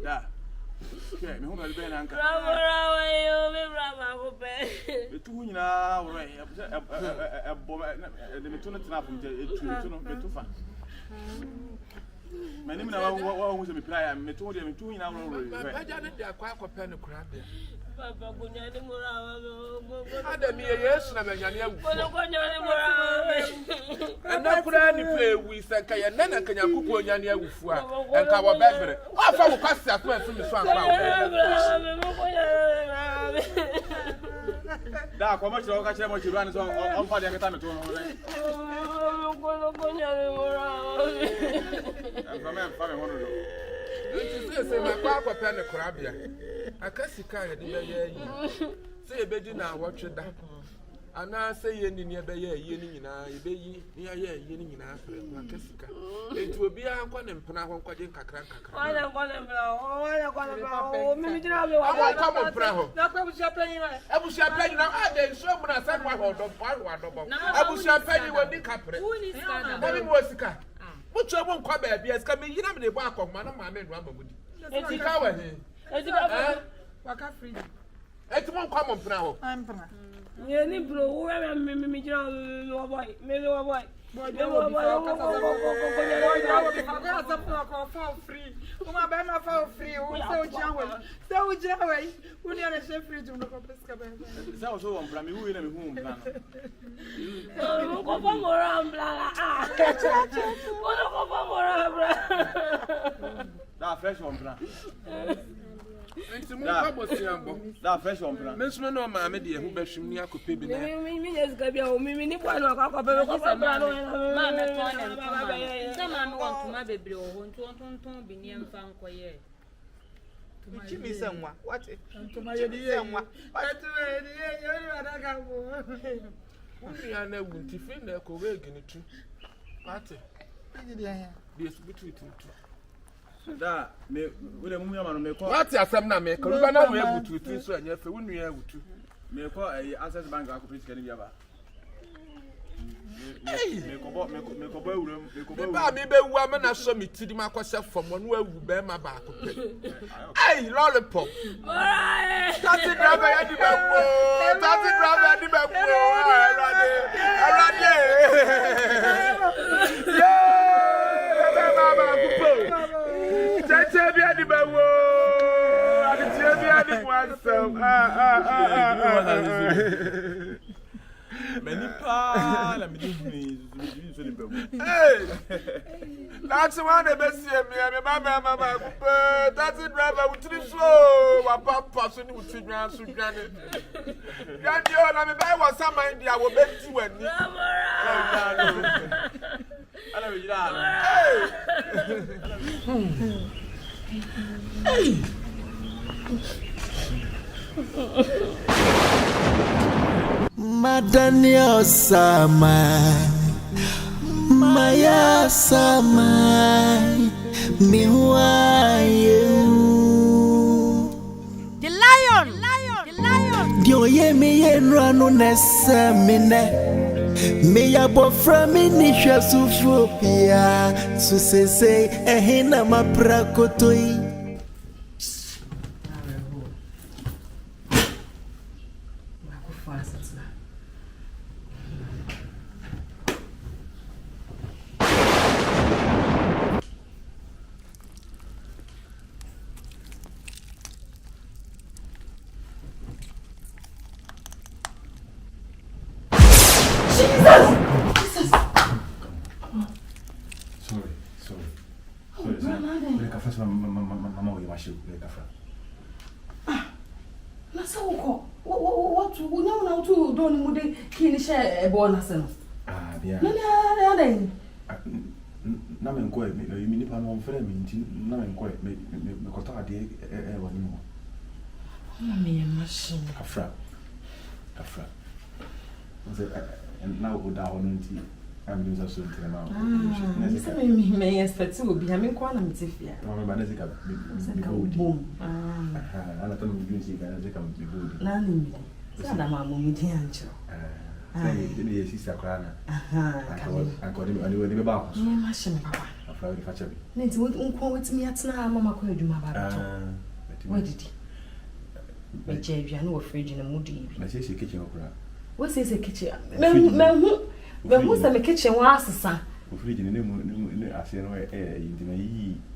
Da. Okay, me ho ba be na nka. Bravo, yo, me bravo ko pe. Me tu nyina wo re e bo me tu no tena fom je etu no me tu fa. Mani me na wa hu se me playa me tu nyina wo re. Ba ja ne dia kwa akopɛ ne kura de. Papa kunya ni mura. Adam ye Yesu na manyane awu. Kunya ni mura. Ana kura ni pe wi sanka ye nana kanya kuku onyane awufu a enka wo bebre. Wa fa wo kwase aso afi mi so anka wo. Da ko ma chiro ka chere mo chiro ani so on fa de ka ta me to no re. Kunya ni mura. Fa me hono do. Se ma kwa akopɛ ne kura bia. Akasika ye de be ye yi. Se ye be di na awotwe da. Ana se ye ni ne be ye yi ni nyina ye be yi ni ye ye ni nyina afre akasika. Etu obi ankɔ ne mpena ho nkɔje nkakra. Wala kwa ne mpena ho. Mimi jina be wa. Awa kwa mo mpena ho. Na kwa busia panyi na. Abusia panyi na ade nso mu na san wa ho do bo. Abusia panyi woni kapre. Woni skada. Mami mo sika. Mucho mo nkwa ba bia sika me yina me ne bo akɔma na ma me no amamudi. Sika wa he. Eti ba Waka free. Eti mo nkwa mo mpena ho. Ampana. Ye ni bro wo me jina wo boy. Me wo boy. Boy, Me wo boy. Free. Uma bem na fall free. O seu janwe. Seu janwe. O ni ana chef free do no pesca bem. Sa o so won pra me hu na me hu plan. Mo ko fa mo ram bla. Ah. Mo no ko fa mo ram bla. Da fresh one plan. Enti mo kwa bosia bo. Da fresh one plan. Me nso no ma me de hu behwim ni akopɛ bi na. Mi yesika bia o mi ni bua no akwa pe ko fa bra no. Ma me to ne ntoma. Se ma me want to ma bebre o ho ntonton bi ni emfa nkoye. Chimi senwa. What? Tuma ye di senwa. Tuma ye di ye ni adaka bo. Unia na wunti fi na ko we gini tu. Ate. Ni di ya. Bi esubutu tu. Da me we le munya manu me ko. What asem na me ko ba na we butu tu so anya fe wunu ya wutu. Me ko access bank akopɛ sika ni bia ba. Me ko bo ewuram me ko bo. Ba mi be wu am na so mi tidi makɔsɛ fam no awu be ma ba akopɛ. Hey, lollipop. Tati driver ya di ba wo. Tati driver ya di ba wo. Arade. Yeah! Baba akopɛ. Tete bi adi ba wo. Adi tie bi adi mo ansam. Many pa la me di so ni babu. Hey! That's one the best me mama akopɛ. Tati driver wutiri so wa papa so ni wuti nwan so dwane. Dwane o na me bai wa saman dia wo beti wani. Ala me jira. Hey! Madania sama Maya sama Mihuaye The lion. Dio ye mi yenranu nessa mine Me ya bofra mi nisha sufopia Susese ehina maprakotoi Mama we wash you kafa. Na sa uko. What unya na utu do ni mude kini she ebo na se no. Ah bia. Na den. Na me nko mi nipa no mfere mi nti na me nko me kota ade woni mo. Na me machine. Kafra. Nze na o da ho nti am doing so to now. Me expect to be having kwa na mitifia. Mama ba nezika me Boom. Ana to me doing sika nezika me bodi. Na ni. Sana mama mi di ancho. Say ni sister kra na. Akodi ani we ba ko. Me machine papa. Afra we facha bi. Nti unko wetimi atena mama kwa adwuma ba to. Where did he? My baby, I know a fridge in a moody. I say kitchen opera. What says a kitchen? Who's a kitchen was, sir? Fridge in the I say,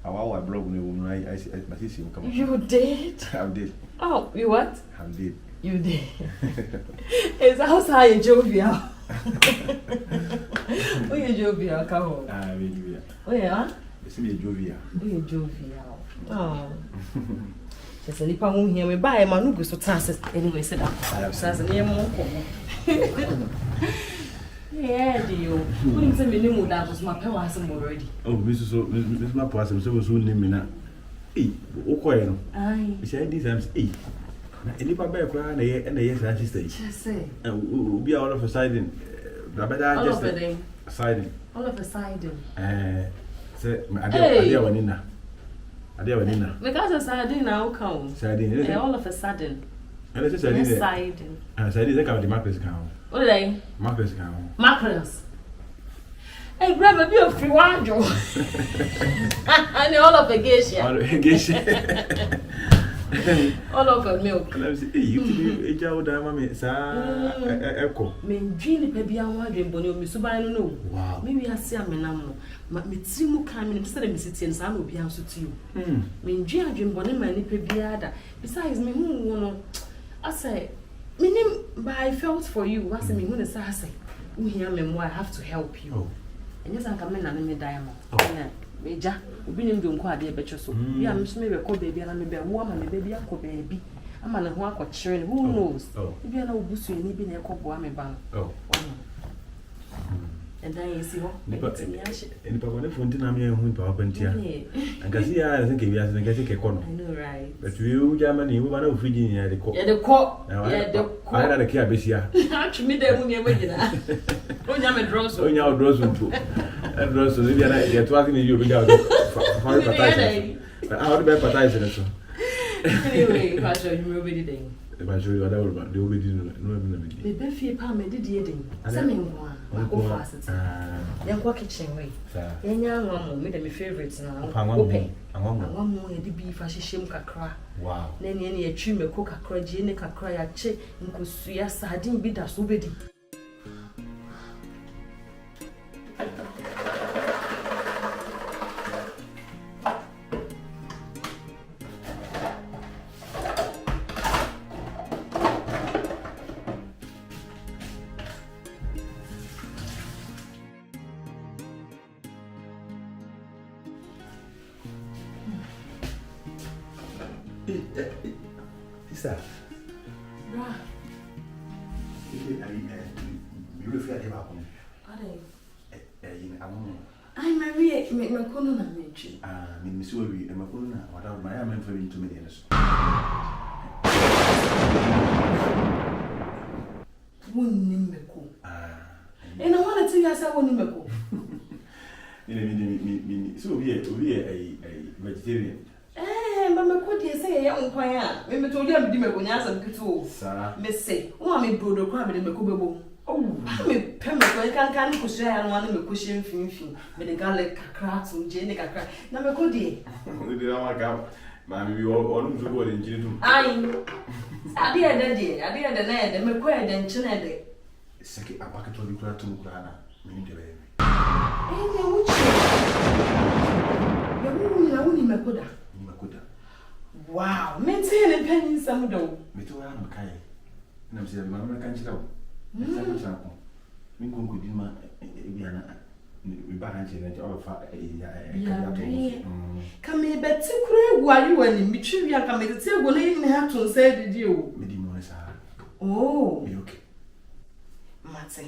our blog, I see him come. You did? I did. Oh, you what? I did. You did. It's a house high jovial. Oh, you jovial, come on. Ah, oh, yeah? It's me jovial. Oh, you jovial. Oh. Just a nipper won't hear me buy a man who goes to tasks anyway. Sit down. I have says a name more. Yeah, do you? Wouldn't say me no that was my powers already. Oh, Mrs. My person, so soon name me now. Eh, okay, no. Aye. She said these times, eh. Any papa cry and a yes, I say. Just say. And we'll be all of a sudden. All of a day. Siding. All of a sudden. Say, I dear one in there. I dear one in there. Because a sardine now come. Sardine, all of a sudden. And it's a sardine. Siding. And I did the Marcus count. What are they? Marcus count. Macros. Hey, grab a bit of free wine, Joe. And all of a geisha. All of a milk. You can be a job, mammy, sir. Echo. Men dream baby, I'm wondering, Bonnie, Miss Subano. Wow. Maybe I see a man, but me Timu coming instead of Mrs. and Sam will be answered to you. Men dream Bonnie, my nipple beada. Besides me, who I say, meaning, but I felt for you, was me when I say, who hear me, I have to help you. And yes, I come in and me diamond. Major, we didn't do quite a better so. We are Miss Mary, call baby, and I may be a woman, baby, uncle baby. I'm an uncle children, who knows? If you are no bush, you need be a couple of bank. Oh, and then you see what? And Papa Fontina, me and Papa and Tia. And Cassia, I think he has to get a corner. I know, right? But you, Germany, you were no Virginia, the court. Yeah, the court. I had a care this year. Actually, they won't get away. Oh, I'm a draws. Oh, now draws too. And draws to Lydia, you're talking to you without advertising. I'll be advertising. Anyway, if I show you already then. If I show you what I will do, we didn't. The Beffy Palmer did the eating. Something one. Go fast. Then walk kitchen way. Then young one made them favorites now. Open. And one more the beef as she shame cry. Wow. Then any trim a cook a cry, Jenny can cry a check and could see a sardine bit as already. Sister, you refuse to have one. I'm Maria, make my corner mention. Miss Willie, and my corner, without my amen for 2 minutes. One nimeko. And I want to tell you, I said, one nimeko. So we are a vegetarian. But my could say, young choir. Maybe told you I'm doing my answer to Sarah. Miss say, oh, I'm a brother crab in the Macobo. Oh, I'm a permanent. I can't push and one of the cushion finishing with the garlic cracks and Jenny crack. Now, my good day. Mammy, you all to go in June. I did the day, and my quaid and Chinade. Second, a bucket of the crowd to Grana, meaning the baby. You're only my good. Wow, maintain a penny some dough. Me too, I'm Kai. And I'm saying, Mamma can't you know? Me could do my behind you and all of come here, but to cry while you were in Michigan. Come to tell what you have to say to you. Oh, okay. Matty,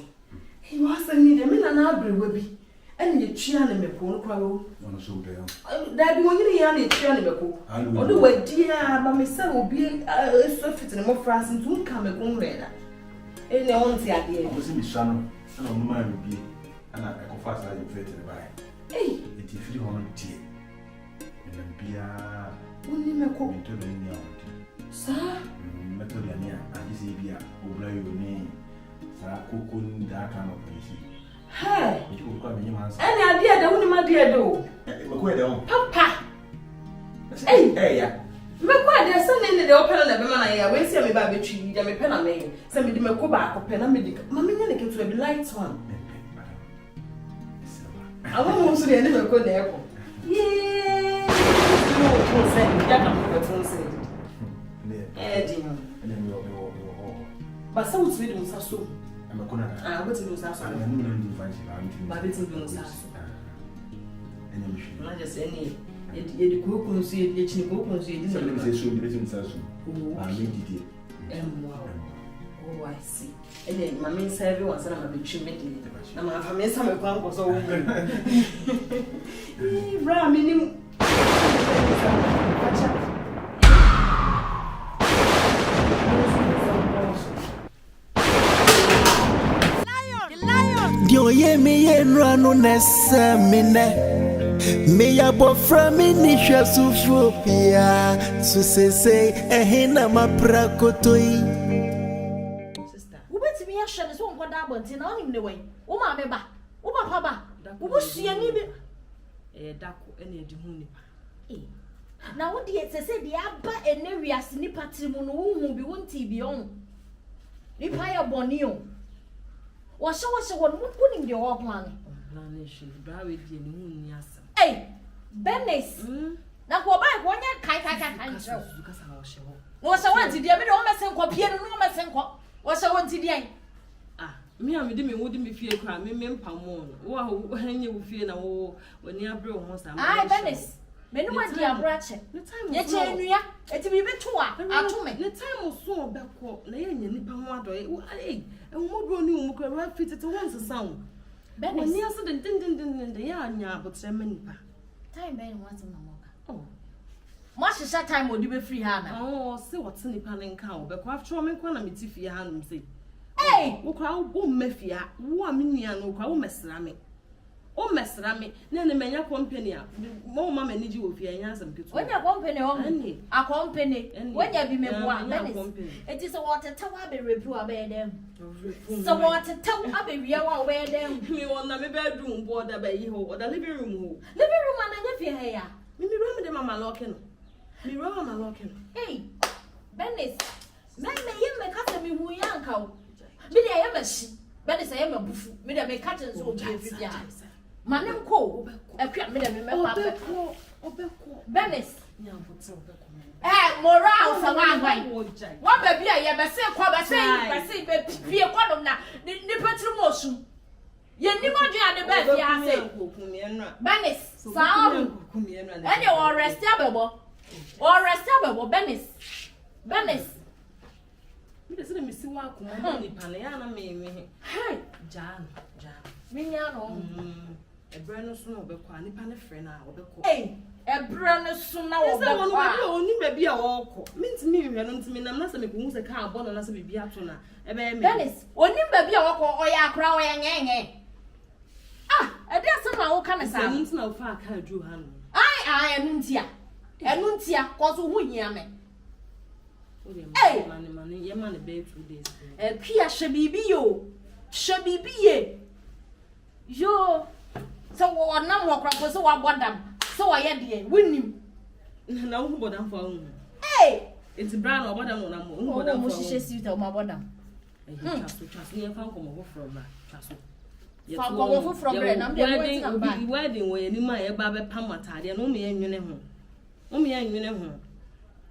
he wasn't needed a minute and I'll be. And you cheer me poor crow. That be one year and cheer me poor. Although, what dear, but myself will be so fit and more fast and soon come a good reader. And I won't see idea. I was in the son, and on my will be, and I go fast like you fit in the buy. Eh, it is 300 tea. And then be a only my cook to the Indian. Sir, Metodania, I just say, be a over your name. Sir, cook that kind of place. Hey, any idea that only my dear do? Papa, hey, yeah, there's something in the open and the woman I will see me by the tree, me pen and me. Send me the Macoba, pen and medic. Mammy, you can to be lights on. I won't see any of good air. Yeah, but so it's really so. I'm a corner. I want to lose us. I'm a new but it's in the not just any. You could see it, you could see it. Oh, I see. And then my main server was a bit chimney. I'm a miss some of was over. Ramming. Dio ye me yen ranu nessa mine. Me ya bofra me ni shasufopia. So say ehina maprakotoi. Sister, who bet me a shell is one double tin on him the way. Uma meba, Uma papa, who was she a nibby? A duck any dehuni. Now what do you say the abba and area snipper timon who be one TV on? Nipaya bonio. Was so one putting the old man. Hey, Bennis. Now, go back 1 year, kind of. Was I want to do a bit of messing copy and no messing cop? Was I want to do? Ah, me, I wouldn't be fear crime, me, Pamon. Wow, hang you fear now when you are broke. I, Bennis. Men know what you are bratching. The time you change, it's a bit too hard. The time was so backward, laying in Pamado. Hey, and what grown you could fit it once a sound. Bennis, near sudden didn't the yarn, but 7 time Ben wants a mamma. Oh, much is that time would you be free, Hannah? Oh, see what's in the panning cow, but craft charming quantum if you hand say. Hey, who crowd won't mefia, 1 million no crow messerami. Oh, messerami, then the mania company, more mamma need you if you answer. When your company only, a company, and when you be me one, it is a water tower be review about them. So water tower be real away them. Me want a bedroom border by you or the living room. Living room and if you hear. Me remember them, Mamma Lockin. Me Mamma Lockin. Hey, Bennis, men may cut me who young cow. Bid I am a she, Bennis I am a buff, mid I may cut and so Manam co, a crap made a member. Bennis, morale, so what baby I ever say, Quabba say, be a quantum now, the petro motion. Ye never the best, I say, Bennis, sound, and you are restable, Bennis, Bennis. Let me see what Paniana me. Hey, Jan. Mignano. A brand of snow, but quite a friend. Hey, a brand of snow. Only maybe a walk. Means me, and to me, I'm not making a car, but unless I be out on a Dennis, only maybe a walk or ya crow and ah, a dear somehow can a sound no far can't do hand. I am Nuntia. And Nuntia, cause who yame. Hey, money, your money, babe, 2 days. A Kia shabby yo. Shabby be yo. So what number crop was so I want them. So I had the win him. No, but I'm for hey, it's brown or what I'm on. Oh, Moshe suit of my bottom. Trust me, I found come from that. Trust me. From the wedding where you might have a pamata, and only in your only in your home.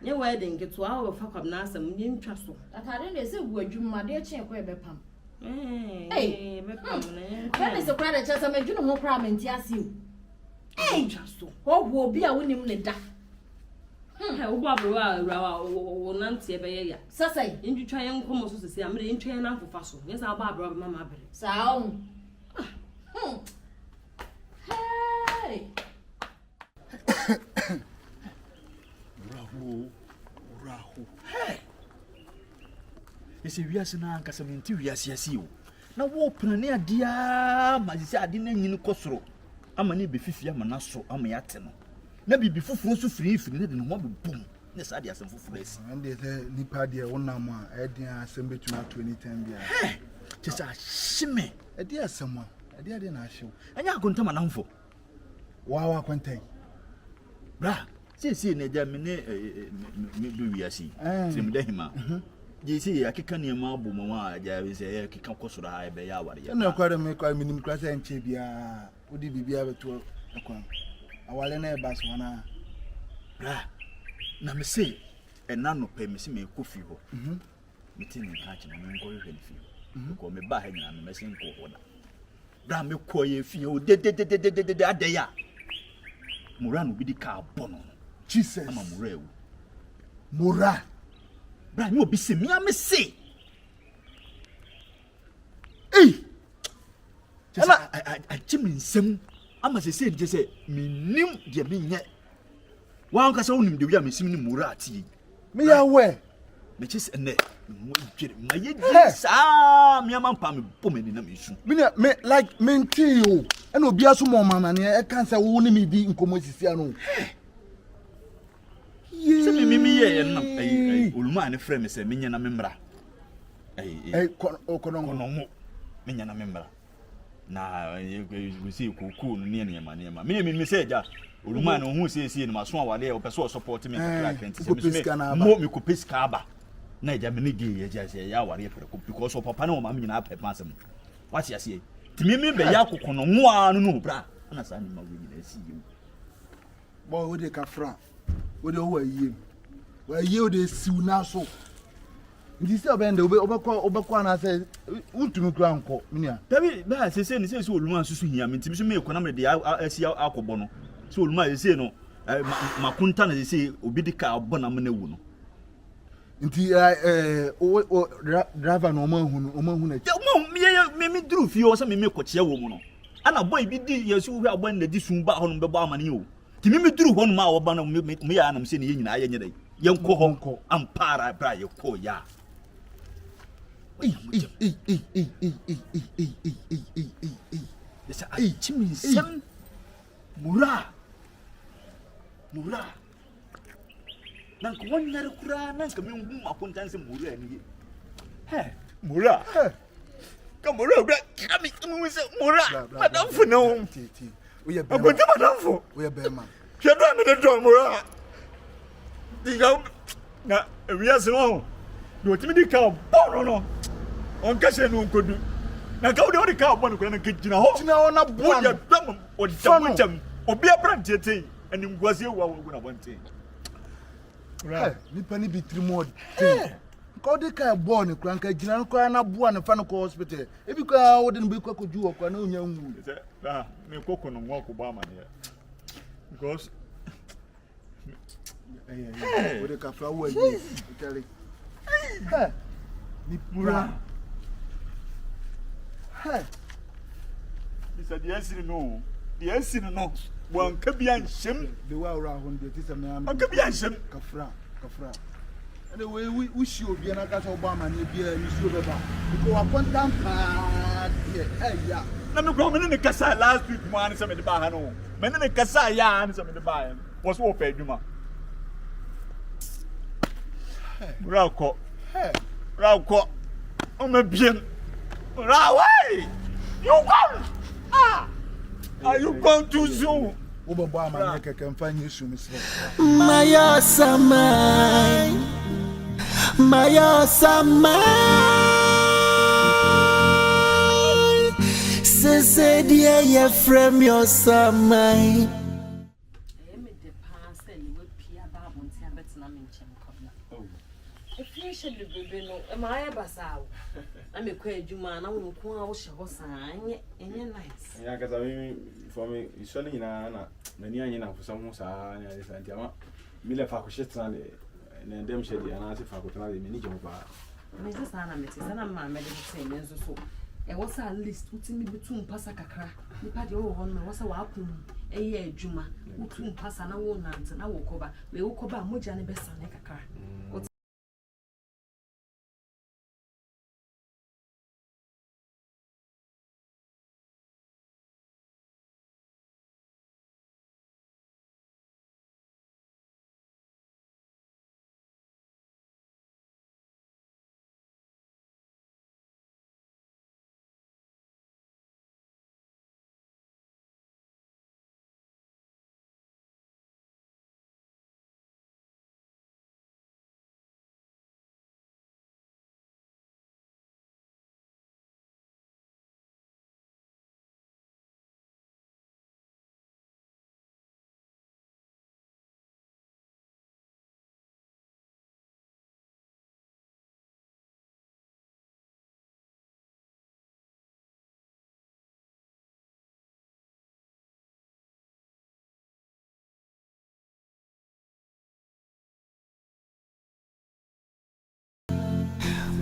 Your wedding gets to our fuck up now, some in trust. I didn't say, would you, my dear chair, where be pam. Hey, that is a credit just a major more problem, yes, you. Hey, just what will be a winning the duck? Barbara, Nancy, Sassay, and you try and come to say, I'm in train now for Fasso. Yes, our Barbara, Mamma. Sound. Hey. Rahu. Hey. It's a reason now, Casaminti, yes, you. Now, open an idea, my dear, didn't you cosro? I'm a neighbor, Fifia Manasso, I'm a yatten. Maybe before so free, if you didn't want to boom. Yes, I did some place. And there's a Nipadia one number, Eddie assembly to 2010. Hey, just a shimmy. A dear someone, a dear show. And you're going to my uncle. Wow, I can take. Bra, see ne jam me do wiase sim de hima je see akeka ne ma bo mo a ja we say akeka kosoro ha be ya ware ya na kware me kwa minim klasa enche bia odi bibia beto akwan awale na e bas wana bra na me say ena no pe me se me kofi ho me tin nka chi me ngo hwe fi ko me ba ha nyina me se nko ho da bra me ko ye fi o de adaya mura no bi di ka bono Jesus ama mura ewu mura bra me obi se me say ala I chim nsem ama se je se me nim de me nye wan ka se wonim de wi a me sim ni mura ati me ya we me chis ene mo dwere ma ye di sa me ama mpa me pomani na me su me like me nti o ena obi aso mo mama ne e kan se wo ni me di nkomo sisi ano se me ye na oluma ne frɛ me se me nya na me mra kono mo me nya na me mra na we see kuku no ne ma me say ja oluma no hu sie no maso awale e opeso support me kakra kwenti se me me ko peska aba na ja me ne ge ye ja se ya awale pere ko because of papa na o ma me nyina apɛ pasem what you say ti me be ya kokko no ho a no bra na sa ni ma we nyina si ye bo wo de kafra wo de wo aye wo de siw na so ndi se obende obekwa na se untumi kura nko minia tabi ba se ni se oluma susu hia me ntimi so me ekona me de asi akobo no se oluma se no makunta na se obi di ka abona me na wu no nti driver no omahu na me duru fi o se me koche wo mu no ana boy bi di yesu hu abon na di sun ba ho no bebo amane o ti me duru ho no ma wo ba no me ya na me se ne nyina aye nyedai yenko ho ampara bra ye ko ya Sam Mura nan ko wonnar kura nan ka min gum akuntan se Mura ni Mura ka Mura bra ka mi mu se Mura madam fu no oye be akuntan madam fu oye be ma shedo me de do Mura diga na wi ase no do timi di ka bono no on ka se no nkodu na ka wo de ka bono ko na ka gina ho na bo ya dam o dam jam obi abrantie ten ani ngwase wa wo na bonten right nipa ni bitrimo ko de ka bo ne kran ka gina ko na bo na fa no ko hospital e bi ko wo de no be ko ju wo ko na onya nwu me kokko no ngo ko ba ma ne because wo de ka fra wo ayi tele ni pura bisa dia sini no wan ka bia nsem de wa ora ho de ti se me am ka bia nsem kafra ene we shi obi na ka so ba ma ne bia ni shi obeba ko wa kontam pa de ya na me ko me ne kasa last week mo an se me de ba ha no me ne kasa ya an se me de ba ya wo so fa adwuma rako o me bien rawai you come are you going too soon wo bo ba ma ne keke mfa nyi su mi se Maya samai se dia ye frame your samai the baby no am I basao I'm a queer juma na wo ko a wo hye ho saa enye nice ya kaza mi for me iso ni na mani anye na for some saa na dey santi ama mi le fa ko hye tana na ndem hye dia na se fa ko tana de mani je mo ba me se saa na me se na ma me de say me nso so e wo sa list utimi bitu mpasa kakra nipa de wo ho no wo sa wa akom eye adwuma utu mpasa na wo nante na wo koba we wo koba moja ne besa ne kakra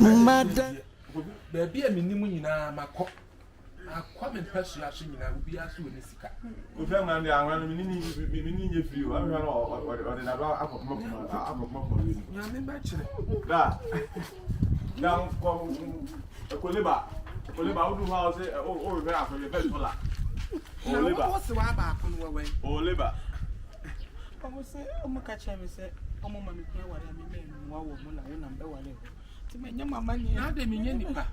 Mother. Baby, I mean, you know, my cock. I come and press you, I should be as soon as you can. We found I'm meaning if you are or another apple. You remember, now, Coliba, house, oh, very after your best for that. what's the wabba on away? Oh, liver. I will say, oh, my catch him, say, oh, mamma, me, what I mean, wow, woman, I number one. To make your mamma, now they mean any pa.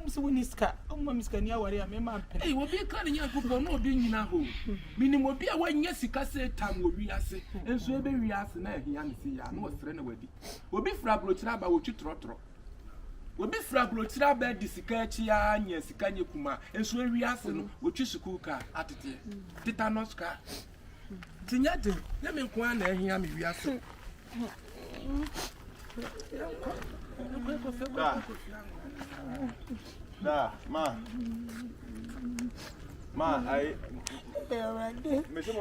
So when it's cat, oh, Mamma's can you worry, I'm a man. Hey, will be calling your football, no being in a home. Meaning, will be a 1 year sick, I say, time will be as and so be as and I see, I know what's friend away. Will be frablo traba, which you trotro. Will be frablo traba, disicachia, and yes, can you kuma, and so we ask which is a cooker at it. Titanoska. Tinyate, let me inquire and hear me. We are so. Da, ma, I. Missy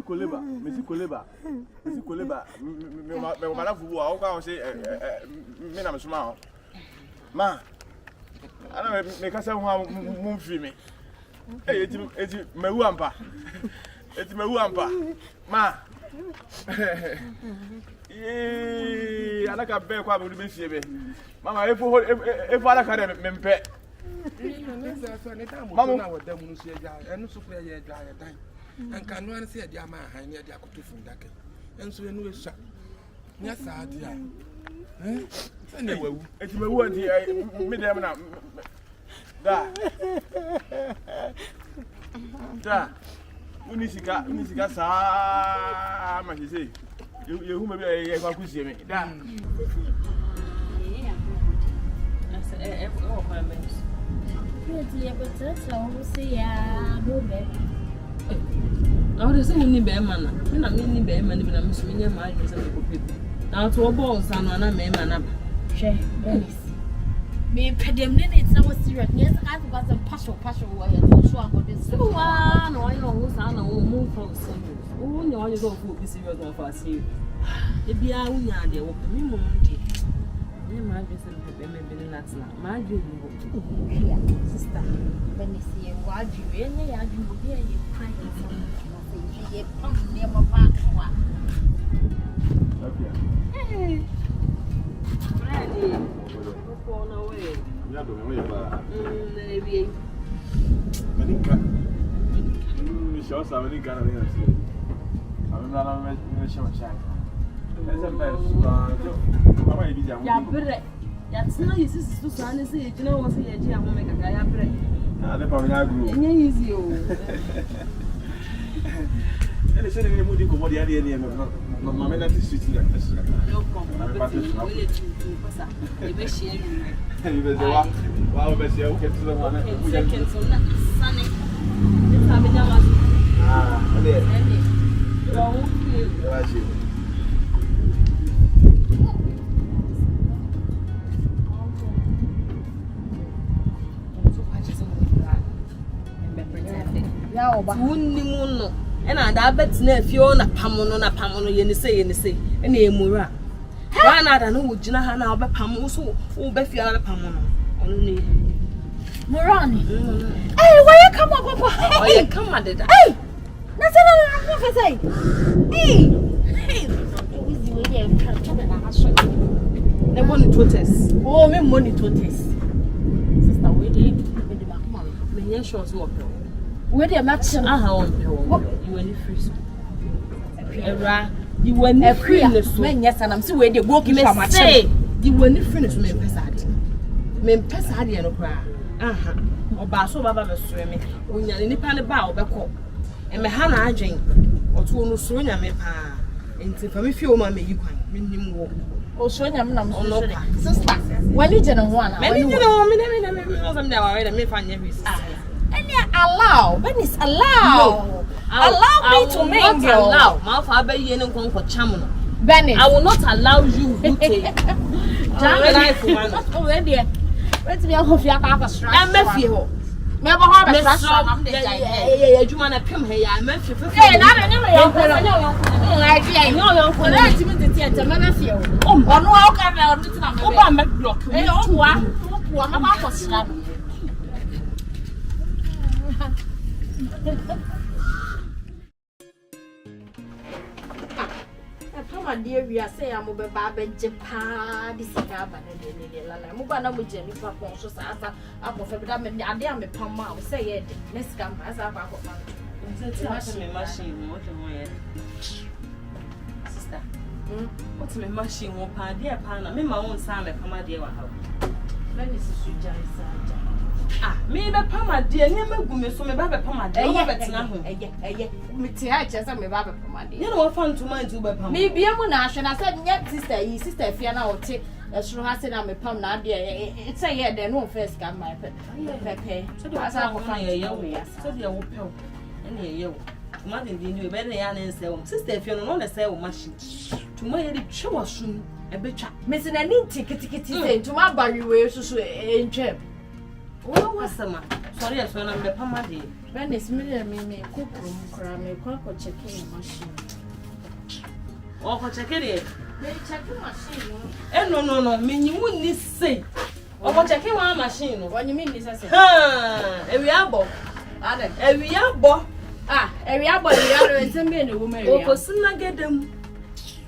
Coliba, I'll say, Minam Small. Ma, I don't make us move for me. It's my wampa. It's my wampa. Ma. I like a bear quite with me. Mamma, if I can have mempe. Mamma, what them will say, and so play a dry time. And can one say a jama, I need a cook from that. And so, no shot. Yes, I did. Anyway, it's my word here, Madame. Da. Unisika sa ma say you maybe I can see me. Da. I was saying ni be man na me ni be man na me so me ma ajo say ko people. Now to balls and na me man na. She Dennis. Me pedem minutes na was serious. Yes, I got some partial where you so am this. So one no you know say na we move for serious. Oh no you go for be serious one for serious. E bia wo nya de wo me mo ndi. Me ma ajo say me be na na. Ma ajo ni wo. Sister. Dennis ye wa ajo e nya ya ajo bi e kwan so. Ye pam ne mo pa kwa. Okay. Hey. Ready. Ya do me ba. Maybe. Manika. Me show sa manika na me asi. Am na me show cha. Esa best. Mama e bi ja mo. Ya bre. Ya tsina yisi su sa ne se ye jina wo se ye ji ahome kaka ya bre. Ah, le pa me na group. Enye easy o. Ele se ne mo di ko mo di ade ne no mama na ti sweet na. No come. E be share you. You be wa be share o ke tu na na. Second so na sunny. It's a bit of Ah, ale. Don't you? Wa shi. Ya oba. Wunni munno. E na da bet na afio na pamono ye ne say e na emura. Wa na da no wugina ha na obepam so wo be fia na pamono. Ono ne. Morani. Hey, where you come up, Papa? Oh, you come at it. Hey. That's what I say. Hey. Hey. Easy way there. The money to test. Oh, me money to test. Sister, where dey? Me dey back mom. Me here short work. Where dey match? Aha, on you any free. Era, you were ni free in the so. Men yes, and I'm still where dey go keep for match. You were ni free to me pesa. Me pesa ade no kra. Aha. Oba so baba be sure me. Onya ni nipa ne ba obekọ. E me ha na adwen. Oto no suro nya me pa. Enti fa me fie o ma me yi kwan. Me nim wo. O so nya me na mo so. Sister, wani je no ho ana. Me ni no me no some dey wa me fa nya bi. Any allow, Venice allow. No. Allow me to mingle. Allow. Ma fa ba yi ne nkon ko cham no. Venice. I will not allow you to take. Jam life man. Oh, where there? Wait me go fia ka strike. Am be fie ho. Me ba ho be trasra na me dey jai. Adwuma na pem he ya ma fefe. Na me yo ko na yo ko. I dey yo ko. Na ti me dey tie me na fie o. Ono o ka me o ti na me. O ba me block. O wa me ba ko sra. Pama dear, we are saying I'm a baby Japan. This is a banana. Mubana with Jenny Papa, so I'm of a diamond. I am a Pama. Say it. Let's come as I got my machine. Sister, what's my machine? One pound, dear Pana. Me, my own son, a Pama dear. When is the sweet Ah, me be Pama dear, near me, so me baby Pama dear. Me teach us me baby Pama dear. You know what fun to mind to be Pama. Me be a monation. I said, yet, sister, Fiona, or take a straw has in a Pam now, dear. It's a year, then no first come my pet. So as I will find a young way, so the old pill. And you, Madam, you better than say, sister, Fiona, not a sale machine. To my head, show us soon. A bitch, missing a neat ticket to my body way so in trip. What was the man? Sorry, as when I'm the Pamadi. When it's me, cook room, cram a cock or checking machine. Or checking it. Checking machine. Eh, no, mean you wouldn't say. Or checking one machine. What you mean, this? Every elbow. Every elbow. Ah, every elbow, the other is a man, a woman. Oh, soon I get them.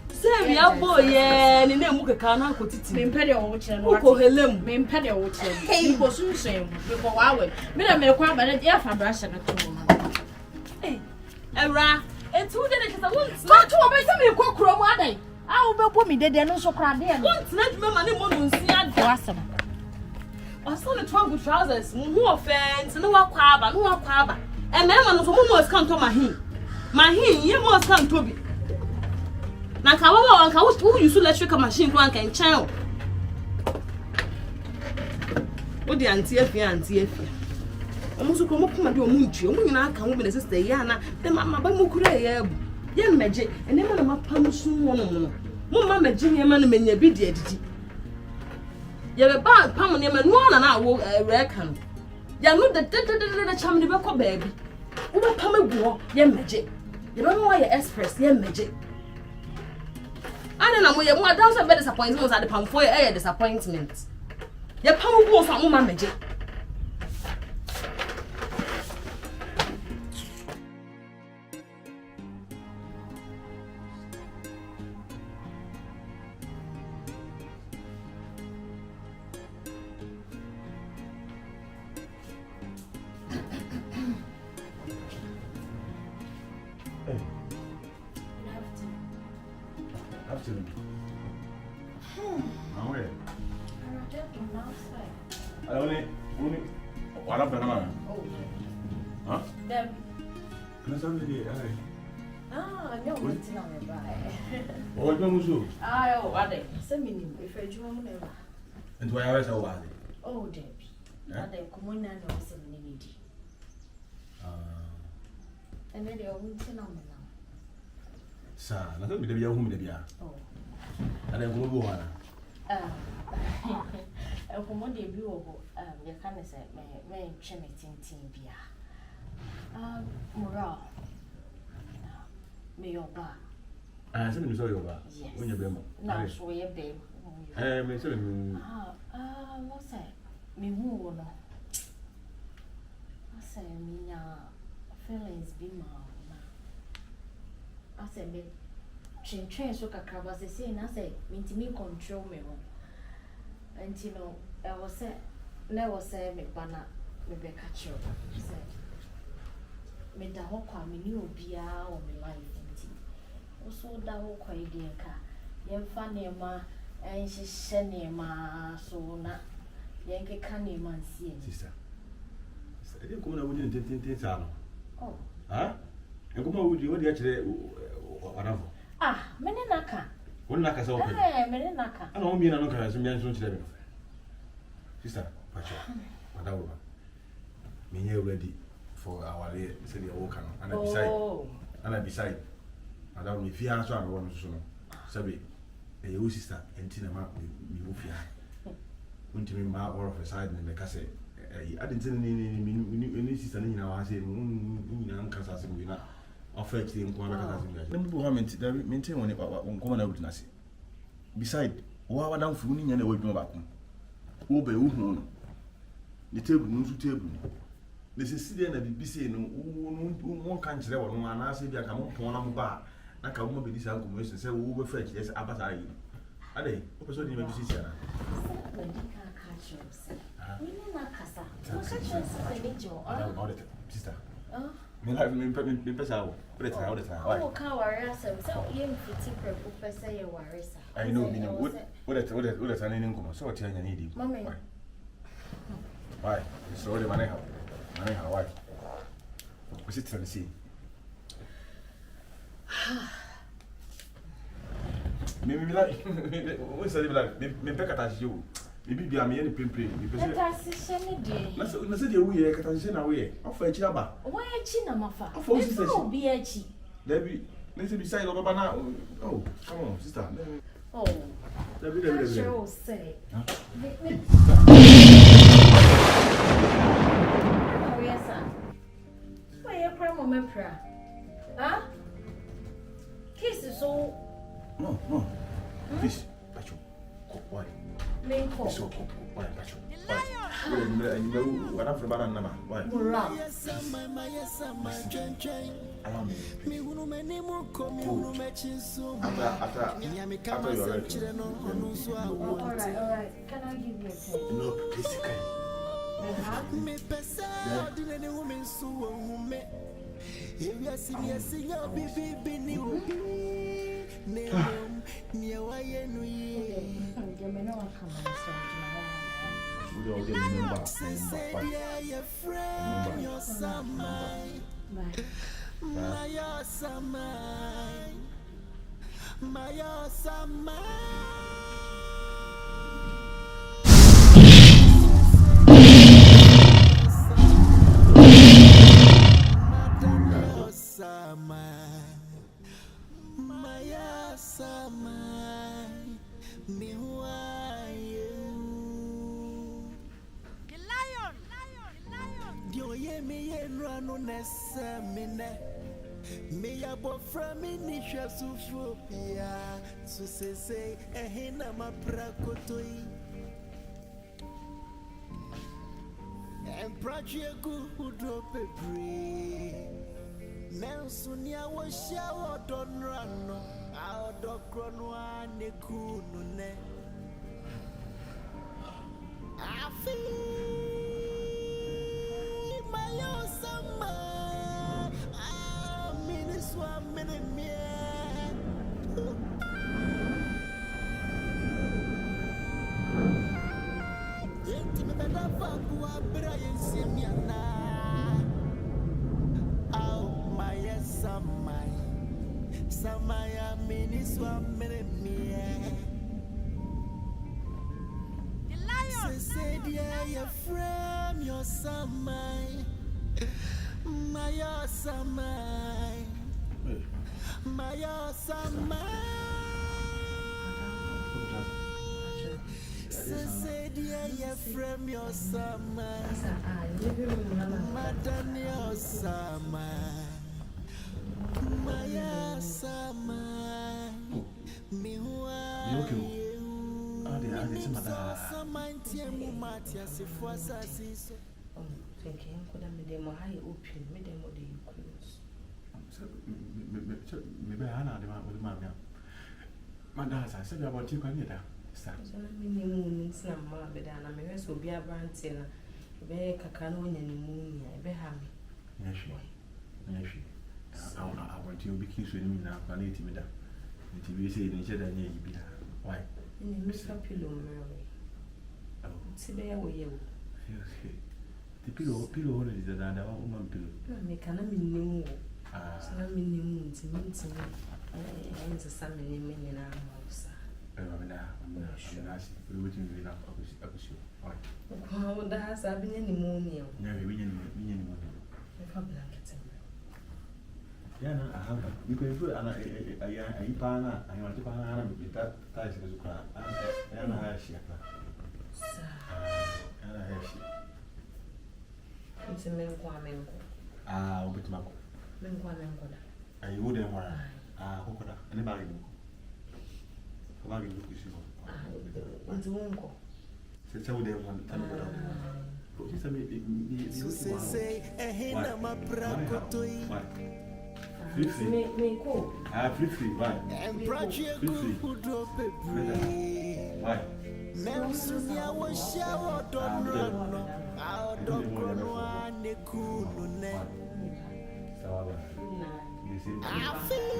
Say we are boy, yeah, and then we can't put it in petty or helem, main petty or hey, was soon same before I went. Me, I may quite better, dear Fabrash and a two. Eh, Era, and 2 days I won't not to obey some cook room one day. I will put me dead and also cry there. Once let me money won't see I'd go awesome. I saw the 12 trousers, no offense, no quab, no quab. And then one of whom was come to my him. My him, you must come to me. Na kawawa wanka who use electric machine one can channel. What the auntie afia. Almost come up my munchi, only na can woman sister Yana, then mamma by Mukure. Yan magic, and then mamma pam soon one. Mamma Jimmy man may be dead. You have a bad pam on him and one and I will reckon. You know the chamber record baby. What pam a war, yan magic. You don't know why you express yan magic. I don't know where more down some disappointments at the palm for a disappointment. Your palm will for woman magic. And why I was oh, Debbie. They come on and also need. And then they are winning on now. Sir, I don't be the young woman. Oh, and then go on. And from one day, you can't say, may Chenitin Timbia. Morale. May your bar. I said, you saw your bar. Yes. When you're baby. No, so we are babe. What's that? Me who no. I say, me feelings be my. I said, me change so kakaba say, and I say, me to me control me. And you know, I was say, never say me banner, me be catch you. Say, me da ho kwa me ni obia o me life nti. Also da ho kwa idea ka. Yemfa nema and she nema so na yenke ka nema nsie. Sister. I didn't come over in salon. Oh. Huh? And come over you actually whatever. Ah, mene naka. One naka so. Eh, mene naka. I don't mean I don't care some young to them. Sister, Pacho. Whatever. Me here ready for our lay say the walk and I beside. I don't know if you answer I want to know. Sabi, your sister and Tina ma me move here. Went to me ma or of a side and the cassette I didn't tell any sister in our house, and Casas in Vina, or fetch the inquiry. Maintain one common witness. Beside, what down for winning and away from back. Obe Uhon. The table, no table. This is Sidian and the BC, one country, one I say, I come upon bar. I come be this uncle, and say, we were French, yes, Abatai. Are they? What was your sister? Sister. Me like me pesa wo. Put all the time. Oh, ka worry so you fit prepare say you worry sir. I know me what that any nko so what you need. Mommy. Why? So the money how? Why? What's it trying to see? Me like what's that like? Me peka tashi you. Bibi bia me any pimple. Transition dey. Na say dey we e transition na we e. Ofa echi aba. Why echi na mafa? Ofa sister. No be echi. Debbie, let's be side over na. Oh, come on, sister. Oh. Debbie. Sure say. Huh? Oh yes sir. Why you cry mama pra? Huh? Kiss so. No. Please, Pacho. Why? Menko. So, why, Pacho? Why? You know what I'm from Banana. Why? Mura. Allow me. After you are ready. Alright. Can I give you a pen? No, please, Me abo from inisha sufopia so say ehina maprakotoi and project who drop a free Nelson ya washa odon rano out of chrono ne kunune I feel my awesome Swam minute me. Intimate better fuck what Brian Simiana. Oh, my yes, Samaya mini swam minute me. Say, dear, you're from your samai. My samai. My summer, say dear, from your summer, Madam your summer, my summer, me who are you? Thinking, could I make them a high open, make them what they close. Maybe I know the man. My dad, I said about you can get that. So, many moons, and my bed, and I may also be a brand tailor. Be Cacano and moon, I be happy. Yes, I want you to be kissing me now, I need to be done. The TV said in each other, be why? In the Mr. Pillow, Mary. Oh, see there were you. The pillow is the woman pillow. I cannot mean no. So I mean, you mean to me. I answer some in our house. I'm asking you to be enough. Oh, that has been any pneumonia. Never been any blankets. Yeah, I have. You can put a pana. I want to pan with that ties as well. And I have ship. And I have ship. It's a menko. Ah, Obitimako. Menko. I wouldn't want Cocoda. Anybody? Anybody? It's Wonko. Since I would have one time. So say, Ehina Maprakotoi. Free. Why? And Project who drop a Why? Nelsunia was shower, don't run. Our dog one, the cool. I feel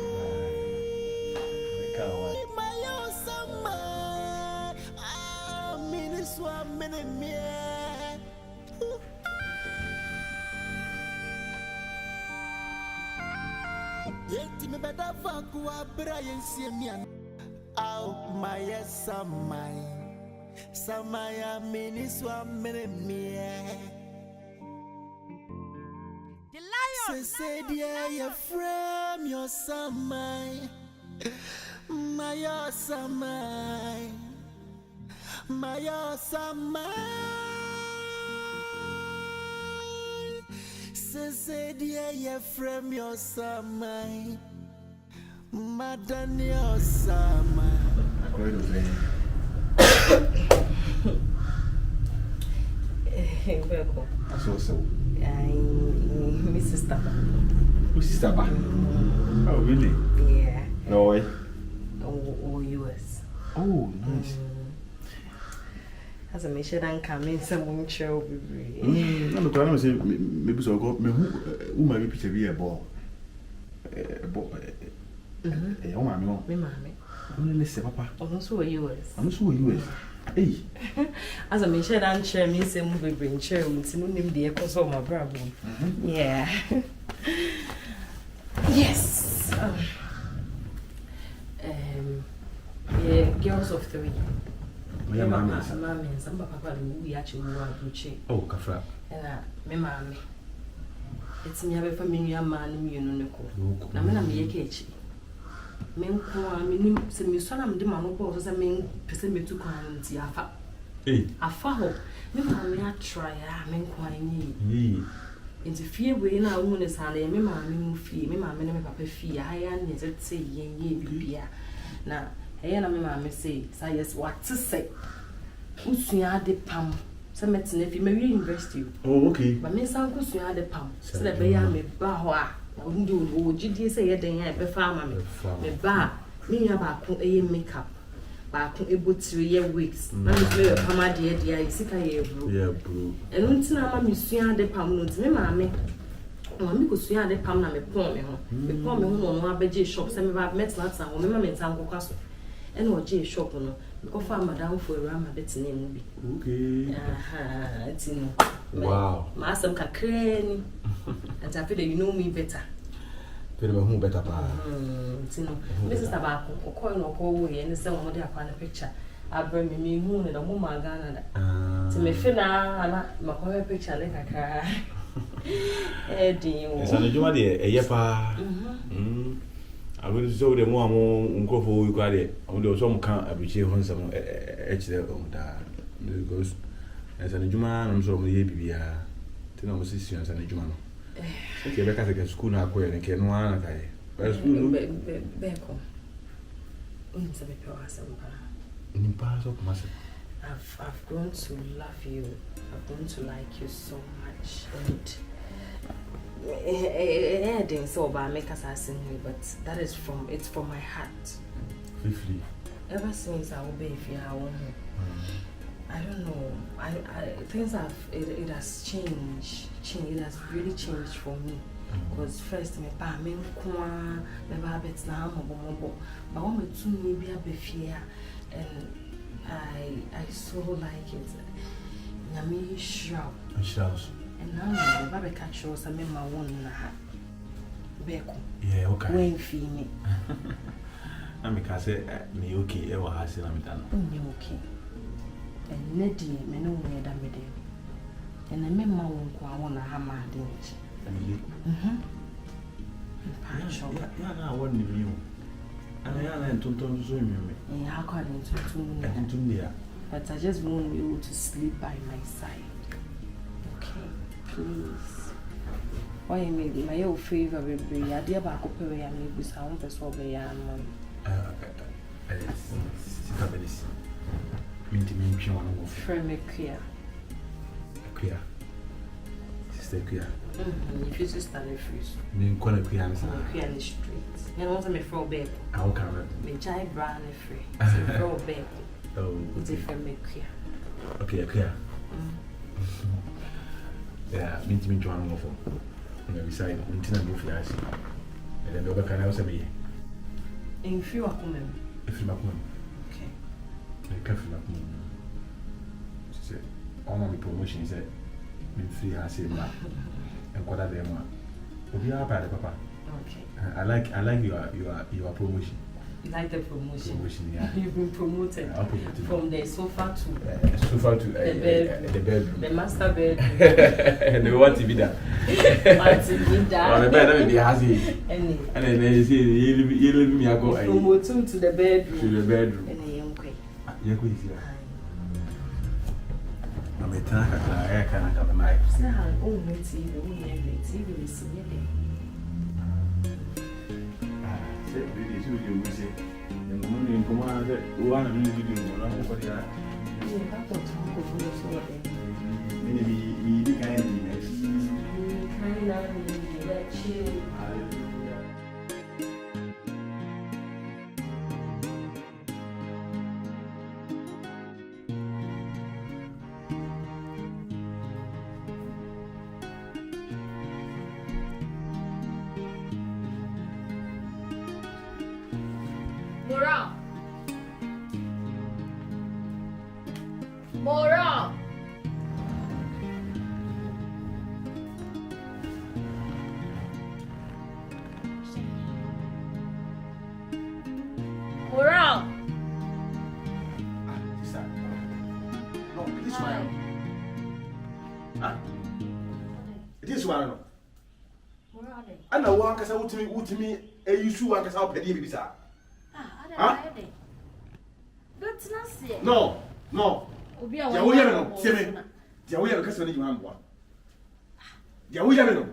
my awesome. I mean, it's 1 minute. Yet me better fuck what Brian Simeon. Oh, my yes, Samaya minis 1 minute. The lion Say, dear, you frame your samai. My samai. My samai. Say, dear, you frame your samai. Madam, your samai. Welcome. So. Mrs. Taba. Mrs. Taba? Oh, really? Yeah. No way. Oh, US. Oh, nice. As a mission, I'm coming some show. I'm going to say, maybe so. Who might be picture be a ball? Oh, Mammy. Only listen, Papa. I'm also a US. I'm so US. Hey. As a mission, I'm chair me some movie bring chair with him, dear, because of my brother. Yeah. Yes. Yeah, girls of 3. My mommy and some papa we actually want to check. Oh, Kafra. And my mammy. It's me, a familiar man, you know. Now, I'm a cage. Menko, I mean, some son of the man who was a main person to come to Afa. A foul. Me mammy, I try, Menko, I need. Interfere with our woman is hand, and me mammy fee, me mammy, and papa fee. I am as it say, ye, beer. Now, I am a mammy say, yes, what to say. Who's the pump? Some met if you may university. Oh, okay. But Miss Uncle Swia the pump, so that they are me bahoa. I wouldn't do what you say a day at the farm. Me bar, me about a makeup. Back able to year weeks. I'm a pama dear, I sick a year. Yeah, blue. And until I'm Miss Swia the pump, me mammy. Mammy could swia the pump and me poor me. Me poor me home on my shops and I've met lots of women in Uncle Castle. And what J shop on. Because I'm madam for a ram a bit name. Okay. It's in. Wow. Master Cacrane. And I feel that you know me better. Who better? Mrs. Tobacco, or coin or call away and some of their kind of picture. I bring me moon and a woman Ghana. To me, Fina, my picture like a cry. Eddie, it's an enjoy a yepa. I will show them one more for you got it. Although some can't appreciate on some edge there on that. Because as an Juman, I'm so maybe be a Tino Sisters and a Juman. Okay, because I can school now, and can one. Becco. I've grown to love you. I've grown to like you so much. And I didn't say about make us asking you, but that is from my heart. Ever since I will be if you are on I don't know. Things have it has changed. It has really changed for me. Because first me pa me nkwa me ba bet na mobo but when me too me be fear and I so like it. Nyame shout. And now me ba be catch us me ma won na ha. Beko. Yeah, okay. When fee me. Na me ka say me okay e wa ha se na me dan. Me okay. And Neddy me no me da me dey. And I me ma won kwa won na ha ma dey. I want you. And I am to swim. How can I do? But I just want you to sleep by my side. Okay. please. Why you make my favor baby? I dear back up away and maybe sound the sober young man. Sister Minty me one of Friend me queer. Queer. Sister queer. If you just stand freeze. Me call a queer answer. Queer in the streets. You know what I'm from back. How can me giant brown free. So from back. Oh, different me queer. Okay, queer. Yeah, Minty me one of them. Beside Minty and Buffy, I see. And then the other can also be. In few of them. If you make one. I can't feel like she said, all my promotion said, me free has said, and what are they? Will be our papa. Okay. I like your promotion. You like the promotion? Promotion, yeah. You've been promoted. From the sofa to the bedroom. The master bedroom. And the what TV that? What TV that? On the bed, I mean, has it. And then they say, you leave me, I go. Promote to the bedroom. To the bedroom. Yeah, go easy. I'm a tank at the air can have a knife. See how old TV, TV is in Say, this is you say. The money in command, one of you do one for the other. Maybe kind of Moral. Moral. No, this one. Huh? This one. Moral. I know one because I would me a issue one because I'll pay you. Huh? That's not it. No. Yeah, we have no. See me. Yeah, we have a custody you have one. Yeah, we have no.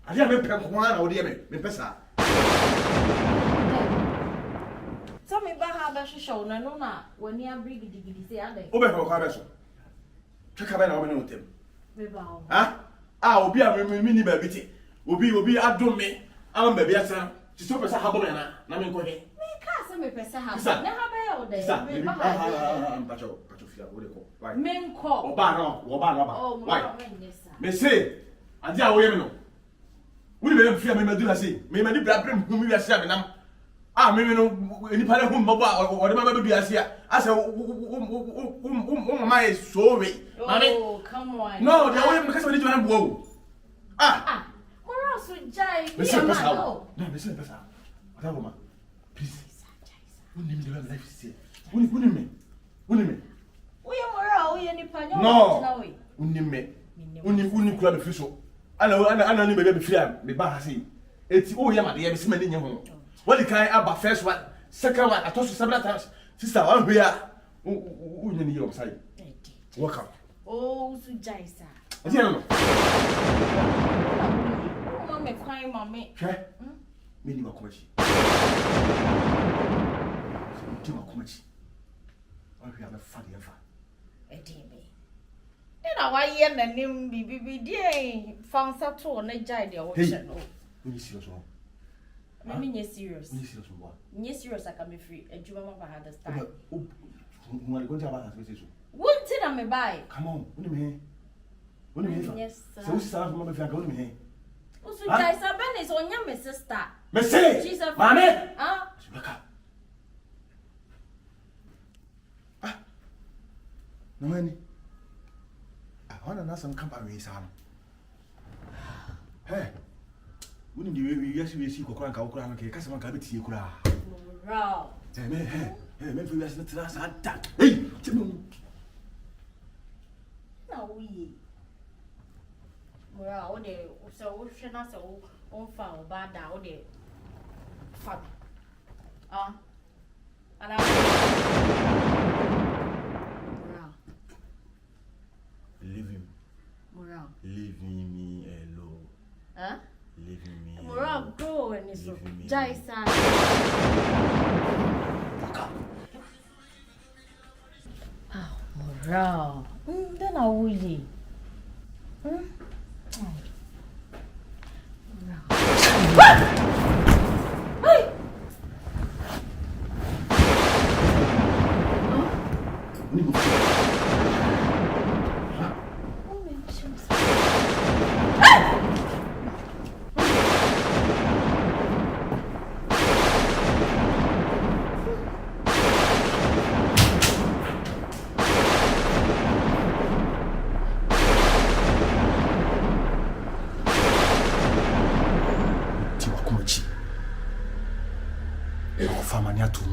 I have a pen one or the other. Pesa. Tell me about how that's shown. I know not when you are bringing the other. Over for Carson. Check out our own team. Huh? Ah, will be a mini baby. Will be a do me. I'm baby. She's so pesa habona. Namin ko he. Me pesa ha. Na ha ba yo de. Me ba ha. Pacho fia wo de ko. Why? Men ko. Oba no. Oh, why? Me say, adi a wo ye me no. Wuni me fia me madu na say. Me madi bra bra mu wi ase am. Ah me no eni pa le hu mbo o de ma ba bi ase a. Ase mama e so we. Oh, come on. No, dia wo ye me kasa ni jona bo. Ah. Mora so jai. Me say pesa. No, me say pesa. Ada wo ma. Please. Who name the life is here? Who name me? We are Mora, we are Nippon. No, who name me? Who club official? I know you may be free. The bar has it. It's oh, yeah, my dear, many home. What the kind about first one, second one, I told you several times. Sister, one we are. Who need your side? Welcome. Oh, so jai, sir. I don't know. Mamma, crying, mommy. Minimum commercial. Why we have a funny ever? A DB. Then I hear the name BBD found that to a jai the ocean. When you see us all. I mean, you're serious. You're serious, I can be free. A Juma had the style. Who are going to have a visit? One thing I may buy. Come on, what do you mean? Yes, sir. So, Sam, Mamma, if I go to me. Also, Jai Saban is on your sister. Message! She's a mammy! Ah, no, any. I want to know some company, Sam. Hey, wouldn't you actually see Kokran Kaukran? Okay, Casaman Cabity, you cry. Raw. Hey, man, for us not last attack. Hey, no, we. Well, so we should not so on foul bad out there. Fun. And leave him. Moral. leaving me alone. Huh? Leaving me alone. Morale, go and so. Jason. Oh, morale. Then I will leave.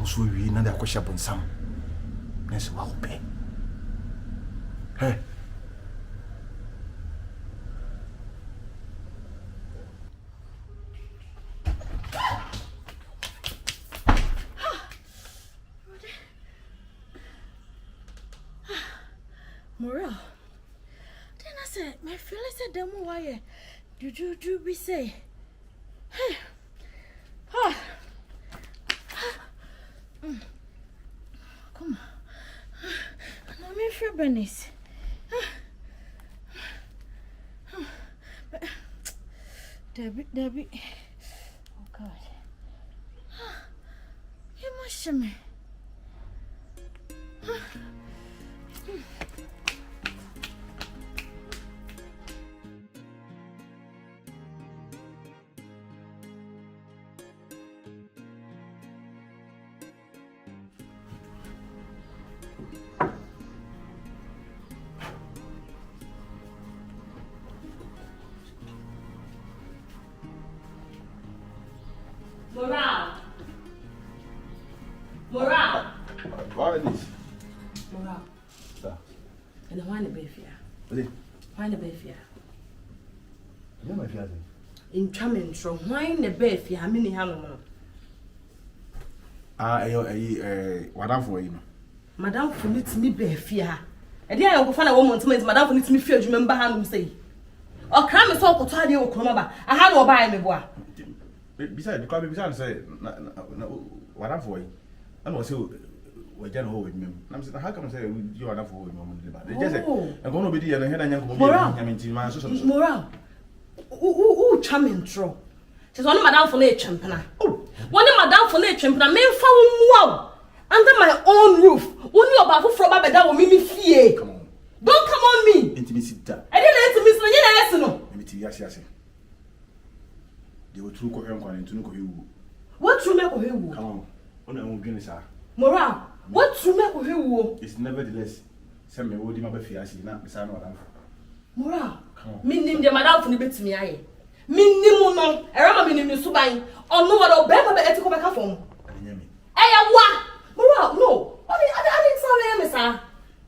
So we na da kwasha bonsam nese wa hope hey Morale. Then I said, my feelings said them why do be say hey come on. No me for Bernice. Debbie. Oh God. You must show me. Morale. What is this? Morale. Sir. And why the beef here? Why the beef here? Yeah, my fiance. In Chamin, so why the beef here? How many halloween? Madam for you. Madam for me beef here. And then I will find a woman to make Madam for me feel you remember how say. Or crime is all to you, Cromaba. I had no buy me boy. Besides, the club beside say, Madam for you. I know, so we're going to hold with me. I'm saying, how come I say you are not for me? They just say, I'm going to be there and I head and Morale. Who charming tro? She's one of Madame for nature, Pena. One of Madame for nature, Pena, men found under my own roof. Only about from my that will make me fear. Come on. Don't come on me. Intimacy. I didn't miss me, no. Let me tell you, yes. They were true coherent and to know you. What you make of you? Come on. Morale, what you make of you? It's nevertheless. Send me what you might be fiancé, not the son of them. Morale, meaning the Madame for the bit to me. Minimum, no, I remember meaning the Subai, or no one of Bema ethical back home. I Morale, no. I didn't say, sir.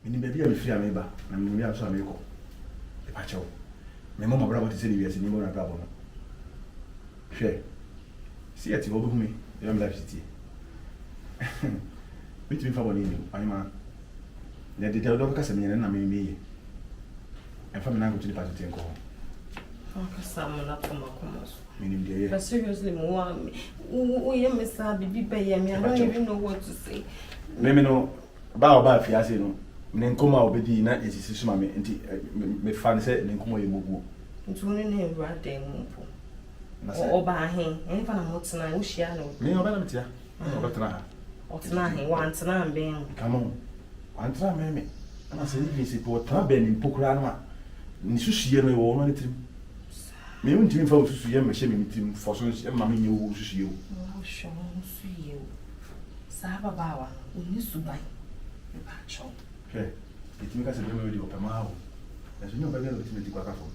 Meaning, baby, I'm free, I'm able, and we are so amiable. The patcho. My mama brought to say yes, and you won't have a share. See at you over me, young life city. Between Fabonini, I'm a. Let the Delta Casamina and I may be. And from an to the party and call. Someone up from my commerce. Meaning, dear, but seriously, more we are Miss Abby, pay me. I don't even know what to say. Maybe no bow by Fiasino. Nenkoma will be the night is his mammy, and me fan said Nenkoma you. It's only name right there. Or by him, and if I'm not tonight, we shall know. Me or Madame, or tonight, once and I'm being. Come on, one time, mammy. And I said, if you support Traben in Pocrana, Nissushi, and we all want it. Me won't even fall to see him, him for some mammy you see you. Oh, sure, see you. Saba Bawa, we used to buy the patch. Okay, it makes a memory of a mile. As you know, by the way, to take a phone.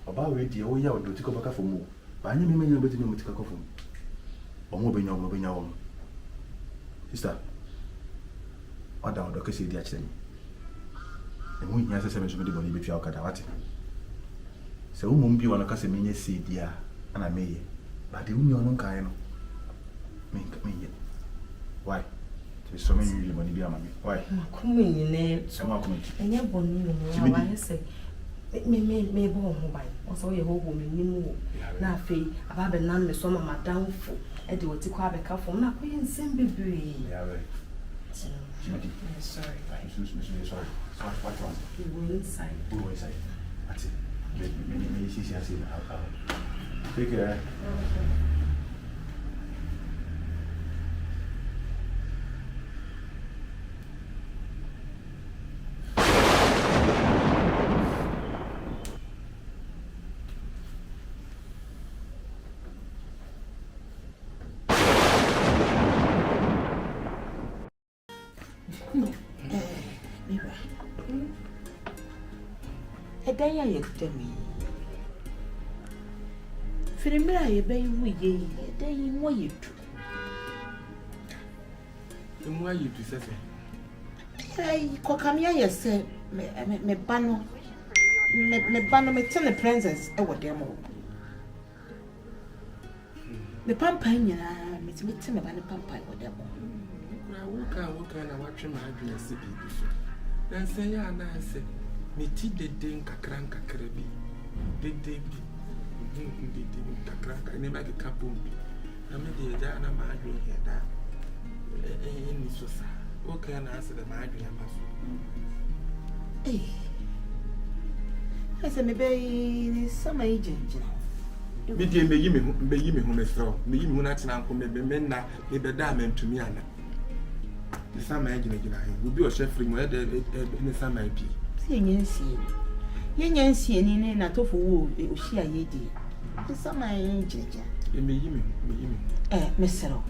About it, you will take a back for more. But I never knew better than to take a phone. Or moving on. Sister, what down the case, the action. And we have a cemetery body with your catawati. So, won't be one of us a mini say, dear, and I may. But the union kind make me yet. Why? There's so many money be a mammy. Why? Come in, some coming. And you're born, I say. Me born mobile. Also, your whole woman, na fee, about the none, the summer, my downfall, and do what you call a couple, not being simple. Sorry, sorry. What was it? You were inside. Who was I? That's it. Maybe she has seen out. Take care. Day I tell me. Filimira, you bay we ye, a day in what you do. And why you do say? I cocamia, yes, sir, me banner, me tell the princess, oh, demo. The pampine, Miss Mitchell, and the pampine, or demo. What kind of watching my address? Then say, I say. Me ti de den kakranka krebi de bi kakranka ne ma ke kabombi na me de ja na ma adwo he da ni so sa o ka na ase de ma adwo ya ma so ese me be sama agent me de me yi me hu me so me yi me hu na tena nko me na me be da mentumi ana the sama agent gina he obi o chef free mo e de ni sama bi Yancy, and I told for woe, she a yedi. The summer agent. Me, Miss Settle.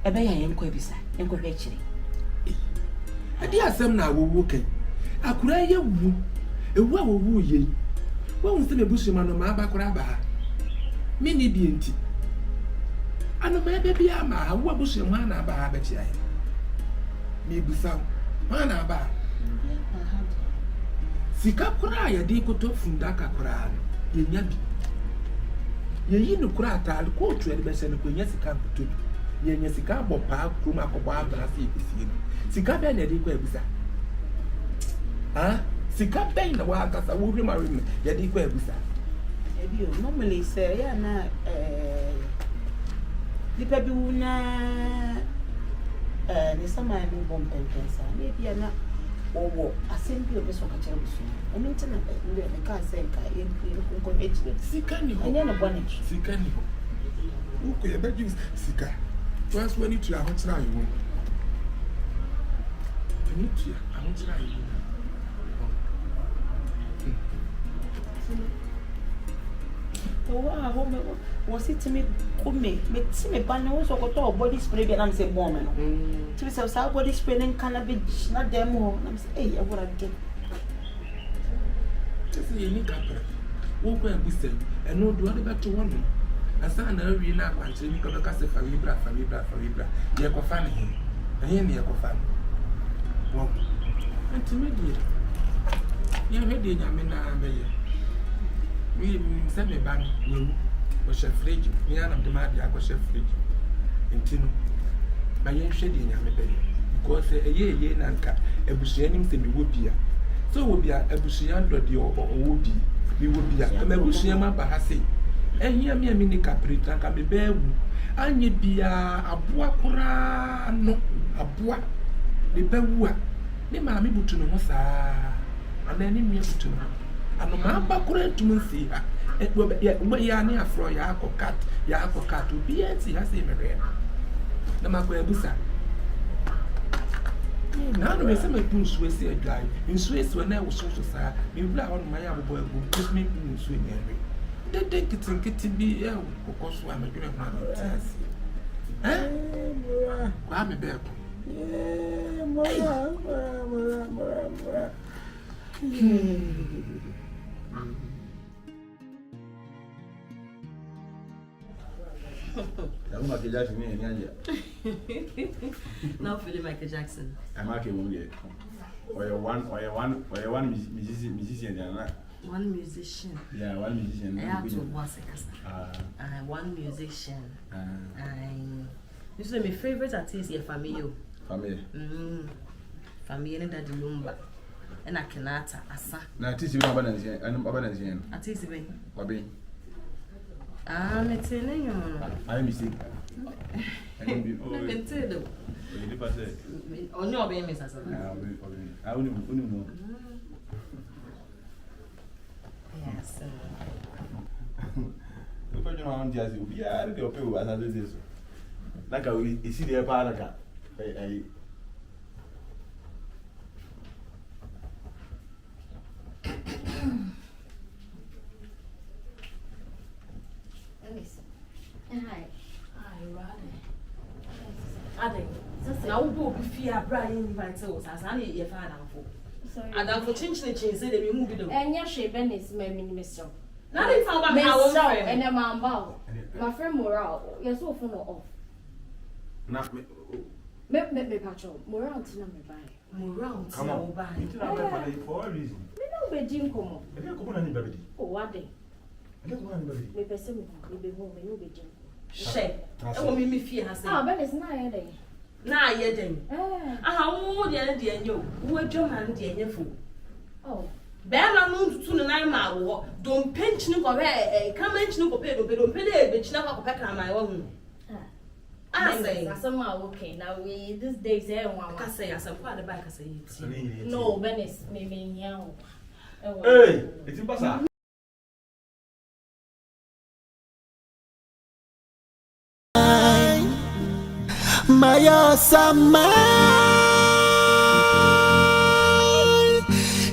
A bay I am quite beside, and quite actually. I dear some now walking. I could I woo a well woo ye. What was the bushman on my back rabba? Many being tea. I know my baby ama, what bush and one about bet I. Maybe some one about. Sika kura ya de koto funda ka kura ye nyabi ye yi no kura ta ko otu e be se no ko nya sika koto ye nya sika bo pa krum akobọ abra se ebisie no sika be na de ko ebusa sika be na wa akasa wo hwe ma hwe ye de ko ebusa ebi o normally say ya na lipa bi una ni sama ni bom pensa maybe na owo asembi obeso ka chere busu eni ntina ndi e ka se ka e ko ejire sika ni ho enya no bone sika ni ho uko ye be give sika twas when you are hot now you eni tia ahot now you owa ho me was it me come me ti me ban no so ko to body spray bi na me say bomb no ti be say body spray nen cannabis na dem ho na me say eh e wora get just you need capra wo ko abuse e no do ade beto wono asa na awi na akwanche ni ko be ka se fa vibra ye ko fa ne he ne ye ko fa wo antimedie ye hwede nyame na me ye we say me ban we o chef fridge ni ana de ma dia ko chef fridge entino ba ye hwede nyame be because eye na nka ebusua nim se me wo bia so wo bia ebusua ndo de o wo bi mi wo bia ma ebusua ma ba ha se ehia mi ni kaprita ka me be wu anye bia aboa kora no aboa de be wu a ni ma mi butu no ho saa ana ni mi butu no ano ma ba kora ntum si ha ya ni afro ya akokat obi enti ha se mere na makwa ebusa na no me se me pun suesi adwai nsuesi na wo so saa me bla ho no ma ya bobo egu just me pun suesi nyanwe de kiti bi e kokoso amedwene ho na tasi kwa me be ko I'm Michael Jackson, Now feeling Michael Jackson. I'm Michael Moody. Or one musician. One musician. Yeah, one musician. I have to one musician. This is my favorite artist, your family. Family. Family and Daddy Lumba. and I cannot asa. Na tisi bi aba na nsia, anum aba na nsia no. Atisi be. Obi. Ah, me tene nyo. Ayi mi si. Me tene do. Ni pa se. Onyo be me sasa. Ah, obi. Ah, uni mo. Yes. Ko jo na on dia si, obi ya de ope o asa de so. Naka we isi de pa naka. Ai Hi. Ade. Na wo bo bi fi abra yin invite us as na ye fa adamfo. Sorry. Adamfo chinchine say dem mu bi do. Enya hwe benis me minister. Na dey fa ba ma wo friend. And a man bow. My friend Moral. Yes, so phone off. na Me patrol. Moral tina me buy. Moral ti come na on. wo ba. It's not for for a reason. Me no be jim komo. E dey ko na ni baby. Oh, what day? E dey ko na ni baby. Me pese me be home, me no be jim. She. E wo mi fie ha say. Ah, benis na ye dey. Na ye dem. Aha wo de na de enyo. Wo adwoma na de enye fu. Oh. Bella no tutu ne nan ma wo. Don penchini ko be kamenchini ko pe do pe de be china ko pe kra ma wo hu. Ah, say. Some are okay. Now we these days one. Ka say asem kwa de ba ka say yi. No, benis me here. Hey, it's pasa. Maya sama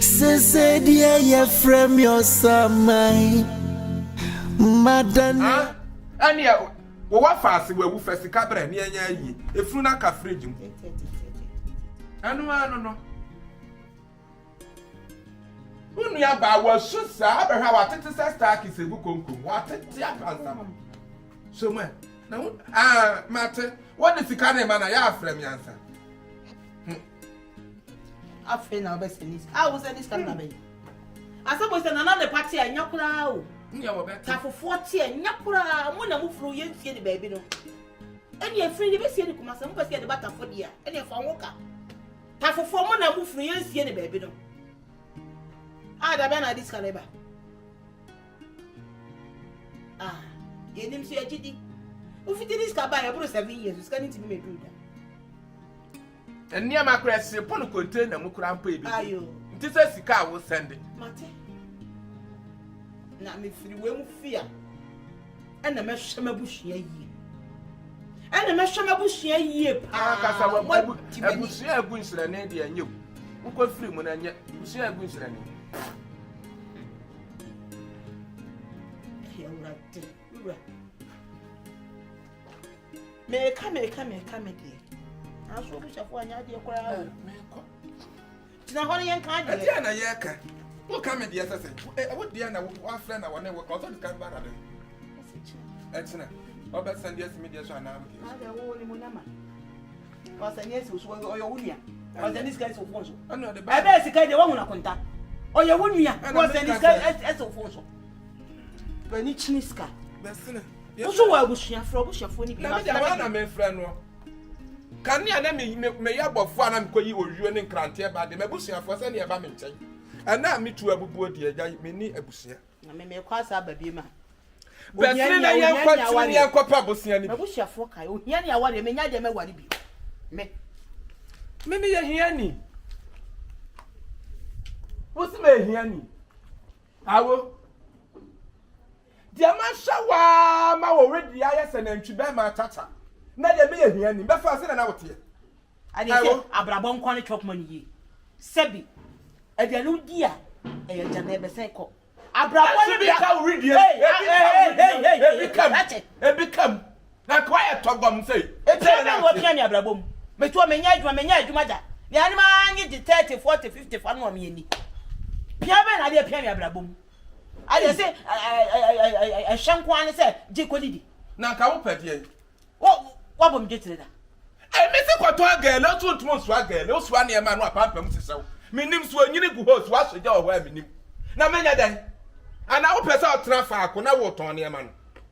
Sese dia ye frame your samai Madana Ania wo wa fast we wu first kabra ne anya yi efunu na ka fridge mu anu no unu ya ba wa susa abehwa wa tete star ki sebu konkom wa tete apansa so ma na mate what is the man na ya frame yansa Afe na be senis. Ah, wo senis kan na be. Asa bo se na na the party anya kura o. Nya wo be. Ta for 40 anya kura mo na mo furu ye ntie de baabi no. Eni e free de be sie de kuma se mo be sie de bata for dia. Eni e fa woka. Ta for mo na mo furu ye ntie de baabi no. Ah, da be na this caliber. Ah, ye nim so ye gidi. O fiti this ka ba ya bro 7 years. Ska ni ti me do da. Enia makra se pon container mu kura mpa ebi. Ayo. Nti se sika wo send. Mate. Na me firi we mu fia. Ena me hwe mabuhia yie. Ena me hwe mabuhia yie pa. Aka sa wo abuhia agu nsira ne de anyew. Wo ko firi mu na nya. Abuhia agu nsira ne. Ya urate. Ura. Me ka de. Aso bu chafo anya de kora. Me ko. Tina ho yen ka de. Ati na ye ka. Wo ka me de sese. Wo de na wo friend na wo ne wo ko so de kan ba na de. Etina. Oba send yes media so na am. Ada wo ni munama. Wa send yes so oyo wunia. Wa send this guy so phone so. Ano de E ba. be sika de wo huna konta. Oyo wunia. Wa send this guy so phone so. Ba ni chiniska. Besina. Wo wa abusuafo ni bi. Na me de wa na me friend no. Kania na me ya bofo na me koyi owiwe ne nkrante ba de mebusuafo se ne e ba me nchen. Ana me tu abubuo de agya me ni abusua. Na me kwasa ba bi ma. Besina na yan kwatu ne yan kopa abusua ni. Mebusuafo kai ohia ne aware me nya de me ware bi. Me Me ye hia ni. Wo si me hia ni. Awo. Dia ma shawa ma wo redi ayese na ntwi be ma tata. Na de me ye hia ni. Be fa se na wote. Ade se abrabon nkwane chop money yi. Sebi. Aduanu di a e ya na be sen ko. Abrabon bi ka wo redi. Hey. Become. Na kwa ye togom say. E tell na wo pia me abrabom. Me to me nya adwuma da. Ne ani ma anyi di 30 40 50 fa no me ni. Pia be na de pia me abrabom. Ade se hwankwan se je kodidi. Na ka wo pede. Wo bom je tire da. Me se kwato aga le otu ntumo so aga le osu ane ma no apampam sesew. Minim so anyini gu ho so asoja o ho aminim. Na menya dan. Ana wo pese otra fa ako na wo ton ne ma no.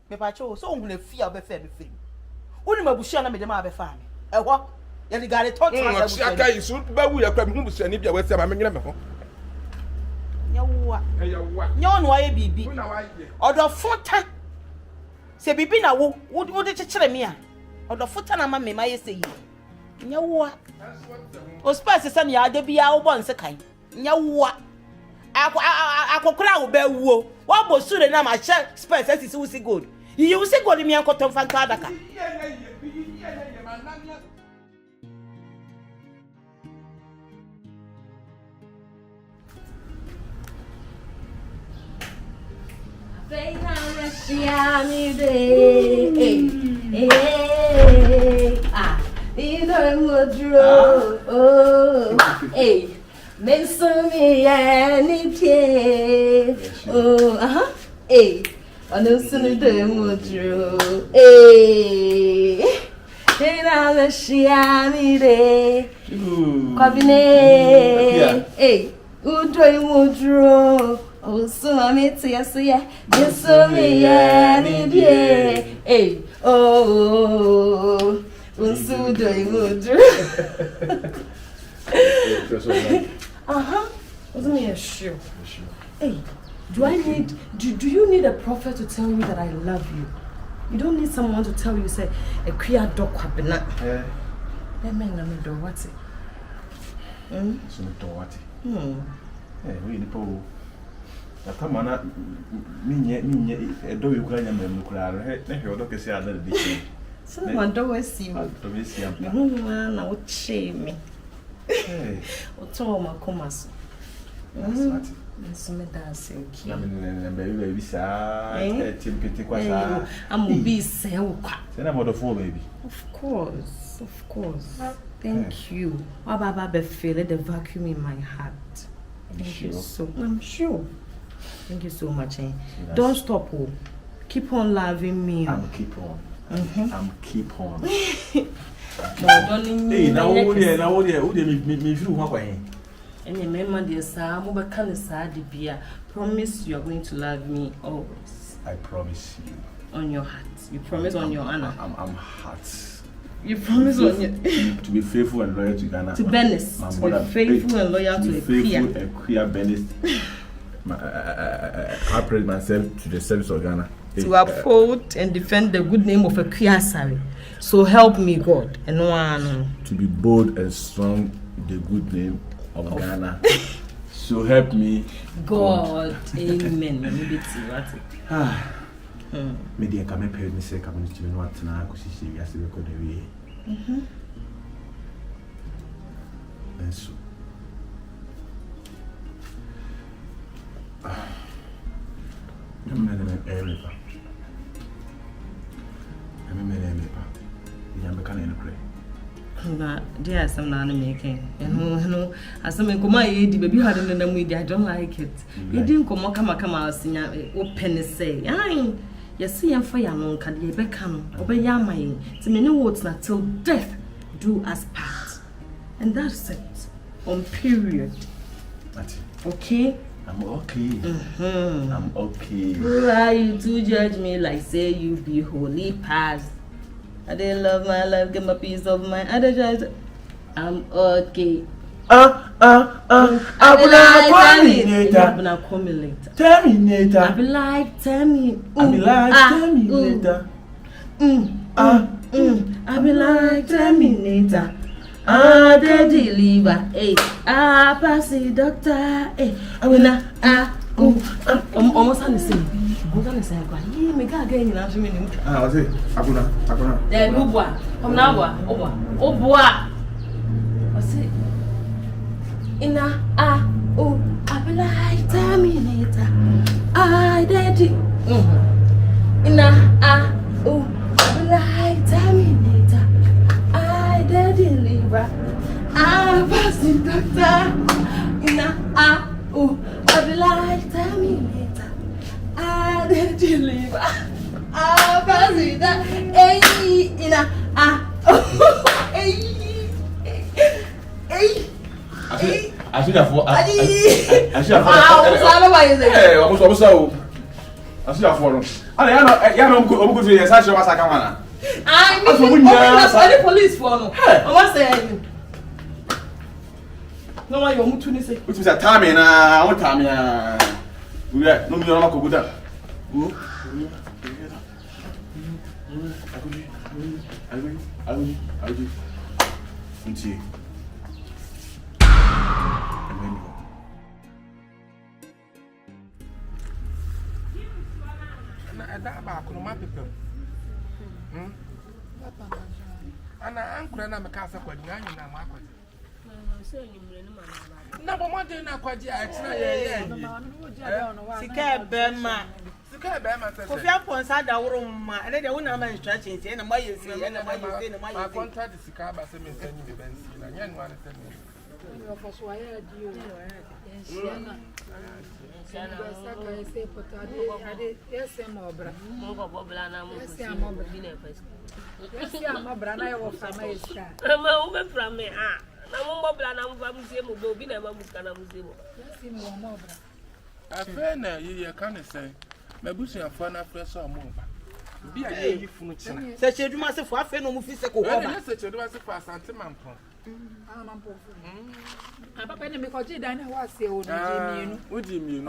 Me pa cho so ohun le fia be fe me firi. Woni mabushia na me de ma be fa me. Eho ye di gare ton tra aka isu ba wu ya kwa me hu busuani bia wasi ma menyere me ho. Nyawa. Nyawa no aye bibi. Odo fota. Se bibi na wo de kyekere me a. Odo fota na ma me ma yese yi. Nyawa. O space se na ya de bia wo bon se kan. Nyawa. Akokora wo ba wuo. Wo bo sure na ma share space asisi wo si gold. You will say God me and cotton fantastic. Ano sunu de mudro Tena la shiani de Kwabine Udro mudro O so ameti yaso ya Yeso mi ya ni die Unsu do mudro Wasn't me a shoe. Hey, do you need a prophet to tell you that I love you? You don't need someone to tell you, say, a queer dog kwabena. That man, I'm do what? So do what? We the po. Na kama na minye do you kura nyama mu kura na hwe odo kese ada de chi. So man do we see ma. Do we see am. Na wo che me. O to ma koma so. Nsome dance okay. Na me baby sa timpiti kwa sa. I'm be say wo kwa. Say na modo for baby. Of course. Thank you. Baba be feel the vacuum in my heart. Thank you so. I'm sure. Thank you so much. Don't stop. Keep on loving me. I'm keep on. I'm keep on. Hey, now me feel what kwa and remember this, promise you are going to love me always. I promise you. On your heart. You promise on your honor. I'm heart. You promise on your to be faithful and loyal to Ghana. To Benis. To be faithful and loyal to faithful and queer Benis. I praise myself to the service of Ghana. To uphold and defend the good name of a queer Sari. So help me God. And one. To be bold and strong in the good name of Ghana. So help me God. Amen. Maybe I can make me say community to what now because she has to record the way. And so I'm But there some making. And as some come my baby had in the media, I don't like it. You didn't come out senior open say. You see, I'm for young, can you become obey Yamay? To many words not till death do us part. And that's it. On period. Okay? I'm okay. I'm okay. Why you to judge me like say you be holy past? I didn't love my life, get my peace of mind. I just I'm okay. I be like Terminator. I be like Terminator. I be like Terminator. I be like Terminator. I deliver. I pass the doctor. I will not. Almost on the same. I'm on the same. Me can't get in after me. I say, Akuna. There, go boy. Come now, boy. Oh boy. I say, Ina I be like Terminator. I did it. Ina I be like Terminator. I did deliver. I pass the doctor. Ina I be like Terminator. I did deliver. I pass the doctor. Hey, Ina hey. I should have. I should have. No one you to say. Which is a time in our time. We are no more go down. I will. Until that back on my people. And I'm going to make us a question. I'm number one day now, quite yet. Sika Bema. Sika Bema. For your points, I don't room, and then the woman is stretching, and my you see, and my contract is Sika Bassam and send you the best. And young one is sending you can't say, my bush and fun after some more. Be a year for such a massive for a phenomenal physical. Such a massive for Santiman. Papa penny because you don't know what say old Jimmy. Would you mean?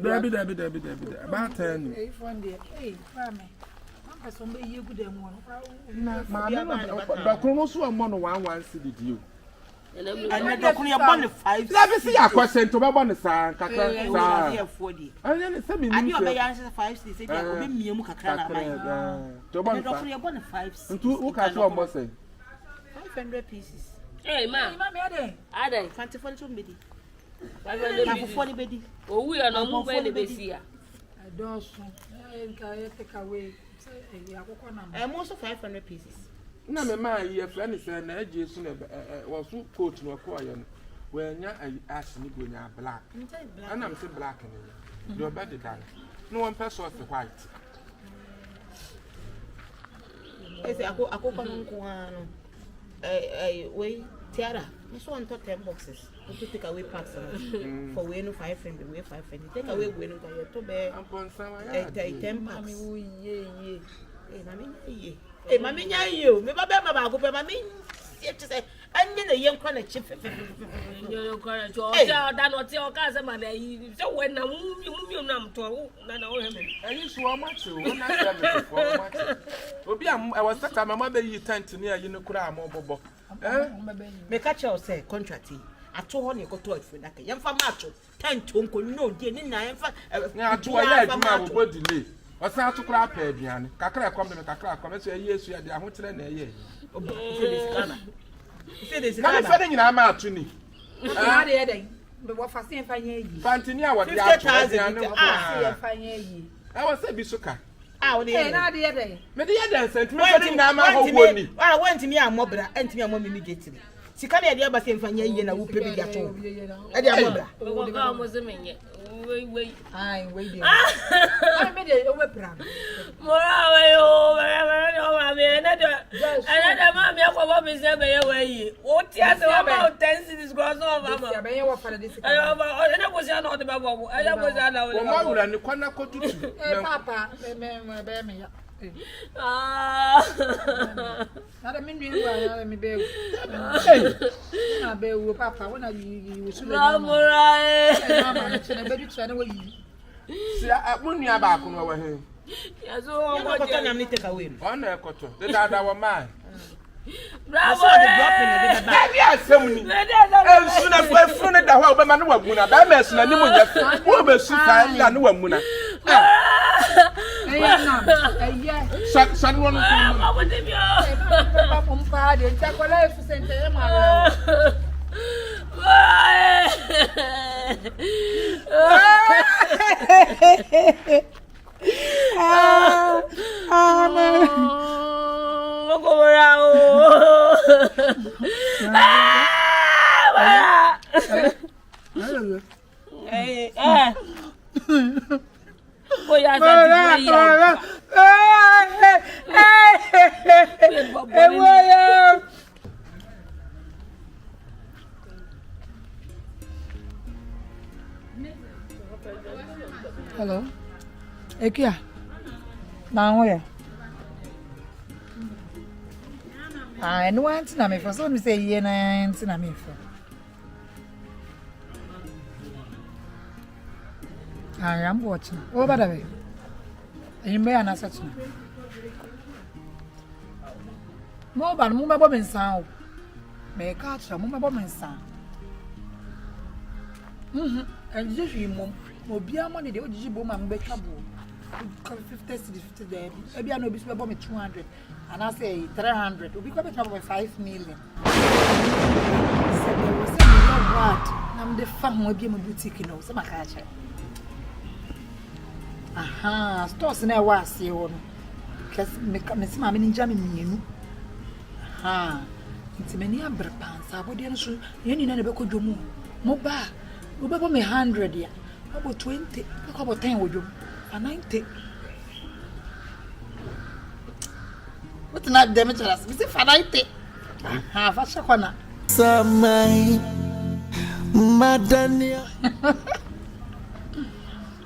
Debbie. About 10. Hey, Mammy. I saw me you good and one. But Chronos were one 1 city you. And I don't want 5. Let me see a question to my bonus. And then 40. And then it's I knew my answer 5 cities. I will be Muka. To 5. And 2 who can one more say 500 pieces. Hey, ma'am, I don't fancy for somebody. 40 baby. Oh, we are not moving the baby. I don't take away. I'm also 500 pieces. No, my your friend is an edge was who coach no acquire when you're asking when you're black. And I'm saying black in you're better than no one person was the white. I say, I go on way, Tiara. This one to 10 boxes. We take away packs for way no 500, way 500. Take away when you to bear 10 packs. Hey, mammy, you, maybe my go, mammy. Say, and then a young corner chip. You're correct. That not your cousin, so when I move you numb to none of him. And you saw much. I was such a mother you tend to near you know, cry more bobo. Make a child say, contracting. I told you go to it for that. Young for macho, 10 to uncle, no, dear, now to a delay. What's that to cry, Pedrian? Kakra come to Kakra, come to a year, so I won't tell a year. This is not in our mouth to me. But what for saying Fantinia, what 50,000 I was a bisuka. Oh, the other Media sent me. I went to me a mobile and to me a moment immediately. She can't hear the other thing from ye and I will pay the atom. I did was a minute. Wait. I wait. I made it over pram. More another mammy of what is ever away. What yes, about 10 cities gross over. I was not the bubble. I was not and the corner could do. Papa, bear me. Not a minute, let me bear. I bear Papa when you should have more. I bet you try away. See, I wouldn't have back on over here. Yes, I'm not take away. On a cotton, the dad our man. Bravo, yes, soon as we're from the whole man, Bamas, and you will be super and no one. Someone hello. Ekia. Now where? I no want to me for so me say ye na ntina me for. I am watching. Oh, by the way. You may not such. More than Mumma Bobbin sound. May catch a Mumma Bobbin sound. And usually, Mobia money, the OG boom and make trouble. 50 there. Maybe I know this will be 200. And I say 300. We'll be coming trouble with 5 million. Said there was a million what? I'm the farm will be my boutique, you know, so my catch. Aha, stores na was you. Cause me see my ninja me. Aha. Nti many abrepans abodi no so ye ni na be ko dwomu. Mo ba, wo be me 100 ya. About 20, about 10 wo dwom. 90. What not damage us? Me say 90. Aha, fa shakwana. Samai Madania.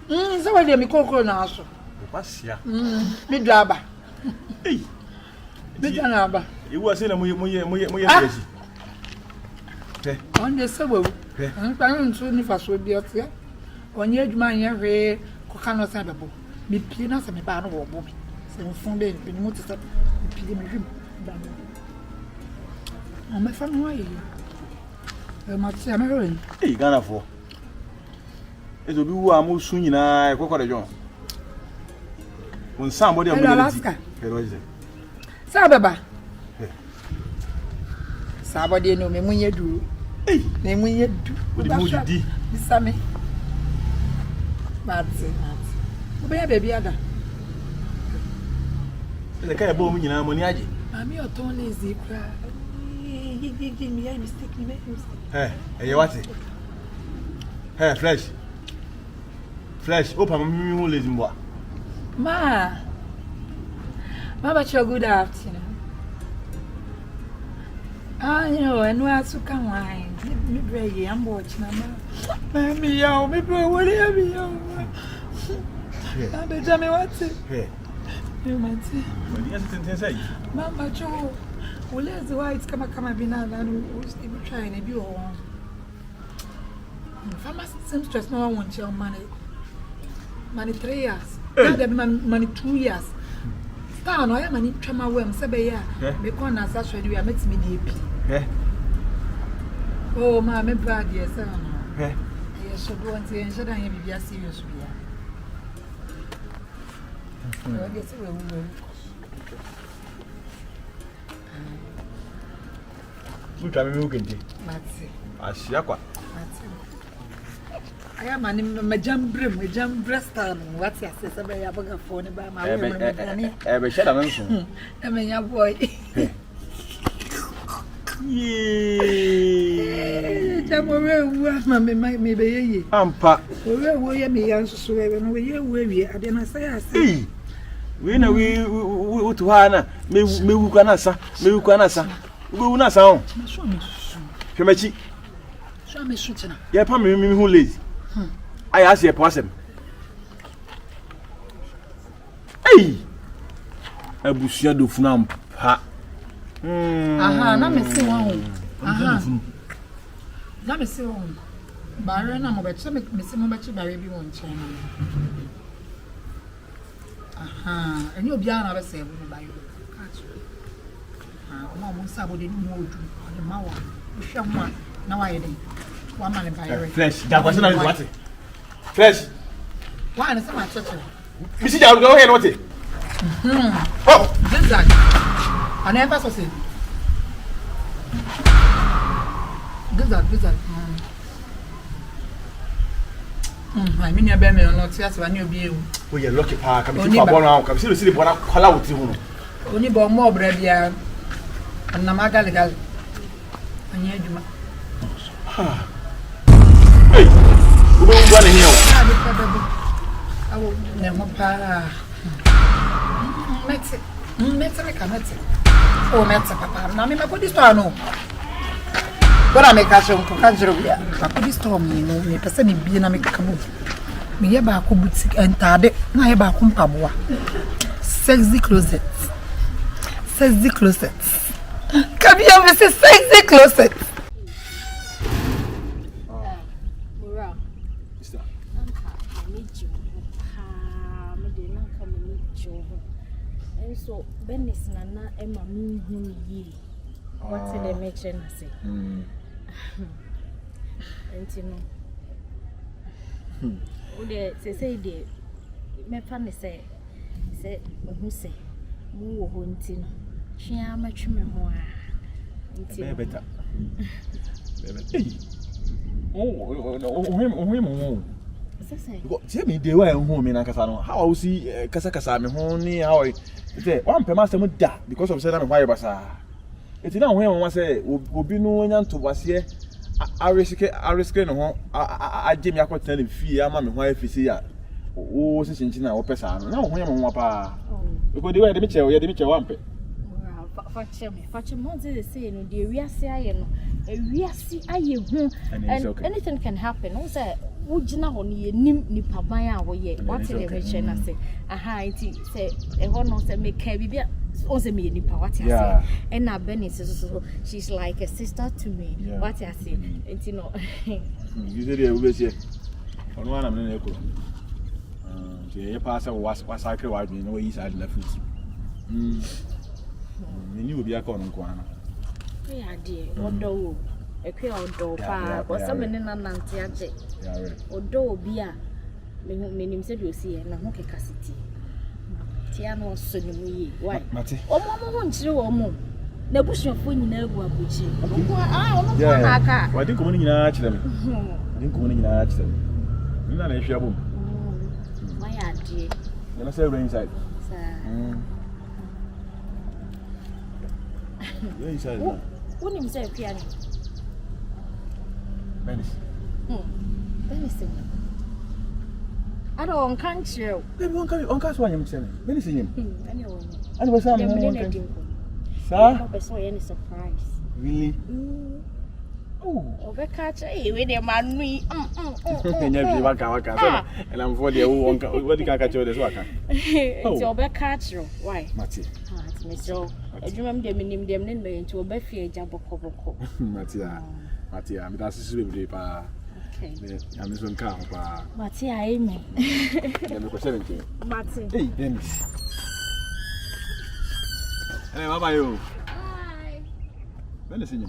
So why dey me kokoro na so? Pasia. Me draba. Hey. Me draba. You was say na mo fresh. Eh. On dey say wo. Npa nso ni fa so bi otia. Onye adwuma anya hwe koka no sa bebo. Me pie na se me ba no wo bo me. Se mfun de ni mo tse me pie me hwim. On me fa no ayi. Ma tse me hwe. Hey, Ghana for. Ezo bi wu amusu nyina ekokore jon. Won somebody am Alaska. Heroize. Sa baba. Sa body no me munye du. Hey, me munye du. Odi mu di. Bisame. Matse. Obe ya baby ada. Le kai bo mu nyina mo ni age. Mami oton lazy kra. Give me a mistake, me make mistake. Hey, you what? Hey, Flesh, open me who lazy boy. Ma. Mama, good afternoon. You know, and we are to come wine. Me bray, I'm watching. Me yo, me bray, what are you? I'm the jammy what's it? Hey. You might say. What do you say? Mama, Joe. Well, that's why it's come and we'll trying to be all. Farmers seems to no one want your money. Money 3 years. Now they money 2 years. Star no I money trama wem sebe ya. Because na such we are meet me DP. Oh ma me bad yes no. Yes so do want to should I be serious we are. I guess we will. Uta me ukenti. Matse. Asia kwa. Matse. Aya mani me jambre star what ya say say ya baga phone ba ma we me be sheda nanso. E me nya boy. Yee. Jamo we wu ma me be ye. Ampa. We wo ye me yan so we no we ye wi ade na say ase. We na we to ha na me wu kwa na sa. We wu na sa on. Hwemachi. So me sutina. Ye pa me hu lazy. I ask you a person. Hey! Abusia do funam pa. Aha, na me see one. Aha. Na me see one. Bare na mo be che me see mo be che bare bi won chen. Aha, eni obi ana be se bu ba yo. Catch. Ah, mo sa bo de ni mo odu. O ma wa. Hwa mo na wa ye den. Wa ma le bare. Fresh. Da kwase na what? Fresh. Why is my church? Missy, I'll go ahead. What it? Oh, this that. I never saw it. This that. I mean, you're better not just when you be. We are lucky park. I'm going to come see the border color with you. Only born more bread, yeah. And Namaga legal. And yet you. Hey. We don't want to hear. I will never para. Mets it. Oh, Mets, Papa. Now, me put this one. But I make a show for Kajuria. I put this to me, no, me person be na make come. Me here back boutique and tade. Na here back pabwa. Sexy closets. Come here, Mrs. Sexy Closet. Mura. Sister. And so, Bennis Nana Emma mean ye. What's the mention? I say. And you know, say, dear, my family say, who say, who hunting. She am a trim. Better. Oh, tell me, they were home in Akasano. How see Casacasa, honey, how I say, one per master would die because of Saddam Wibasa. It's not when one say, will be no one to was here. I risk no, I Jimmy Aqua telling fee, I'm my wife is here. Oh, since China or Pesano. No, when I'm papa. Because they were the Mitchell, we had the Mitchell Wampet. Fachem Moses say no dear we see aye and anything can happen. Also, would you know only ni pabaya or ye? What's the mention? I say, aha, it say a honor say make baby also me ni pawati. And now Benny says she's like a sister to me. What I say, and you know, you said you will say on one I'm in echo. The pastor was sacred wide in the way he's had left. You will be a corner. Yeah, dear, although a queer old pa or something in an anti although beer, meaning said you see, and I'm okay, Cassity. Tiano, so you why? Oh, Mamma wants you or more. The bush of when you know what which is. Yeah, I didn't come in arch them. I didn't come in arch them. You're not a shabby. My auntie, you're not so inside. What do you say, piano? Venice. Venice. I don't can't you. They won't come on cast one, I'm saying. Venice. And was some sir? I saw any surprise. Really? Oh, we catch a with a man. And I'm for the old one. What did I catch you this worker? It's your back catch you. Why? Matty. Miss Joe. I remember them in them into a beefy jabber cover. Mattia, that's a sweet pa. Okay. I'm this one car. Mattia, amen. Matty. Hey, Dennis. Hey, how about you? Hi. Dennis in you.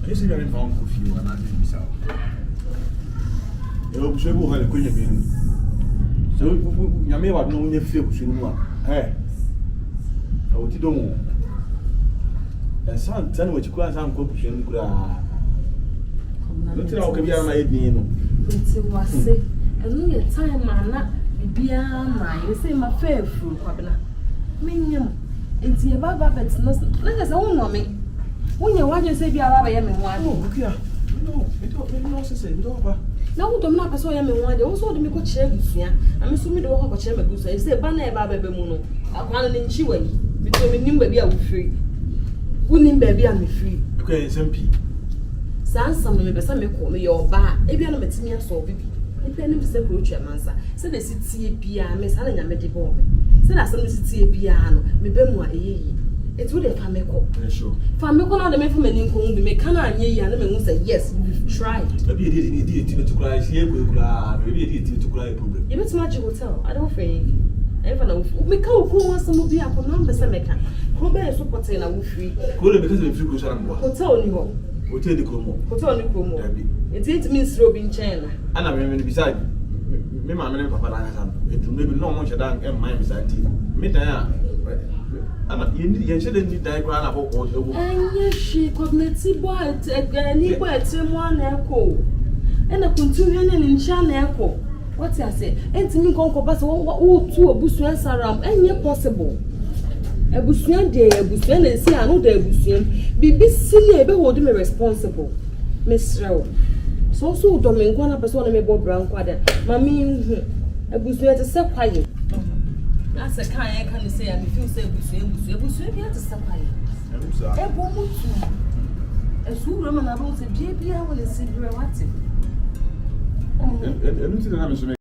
I see you're in Hong Kong, you are not in South. You will show how the Queen again. So, you may have known your field soon. Hey, I will do more. And some tell what you call some corporation. Don't tell me I'm my name. It's was say, and no time, man, be you say my fair fruit, Pabina. Minium, it's your baba, but it's not. Let us own on me. When you want to say, be a rabbi, I mean, one. Oh, okay. No, it don't say, it over. Now, don't know, so I am one. They also make a chair with you. I'm assuming the walk of chair, because I say, Banner Baba Bemuno. I want in Chiway. Between me, baby, I will free. Wouldn't baby, I'm free. Okay, it's MP. Some may be some call me your bar. If you're not met me, I saw baby. If any of the approach your answer, said the city piano, Miss Helen, and medical. Said I some city piano, me bemo a ye. It's what if I make up. Sure. Family on the men from an income, we make canna and ye, and the men say, yes, we've tried. Maybe it is to cry, maybe it is to cry problem. If it's magic hotel, I don't think. Ever know, we can't go on some of the apple numbers and make a Robert support in a free. Good because of you go hotel, you hotel the Como. Hotel the Como. It means Robin China. And I mean, beside me, my man, Papa, it will maybe no much than my beside you. Midnight. You shouldn't need diagram about what you want. And yes, she could not see what a neighbor at one echo. And a continuing in China echo. What I say? And to me, Conco Bass, all two of Bussuans around, and yet possible. A Bussuan day, a Bussuan, and see, I know the Bussuan. Be silly, be holding me responsible. Miss Rowe. So, Domingo, one person, a Bob Brown quadrant. Mammy, a Bussuan to set quiet. That's a kind I can say, I feel say, Bussuan, you have to stop quiet. A woman, a soon Roman about a JP, I will see what. ɛnu ti na mi so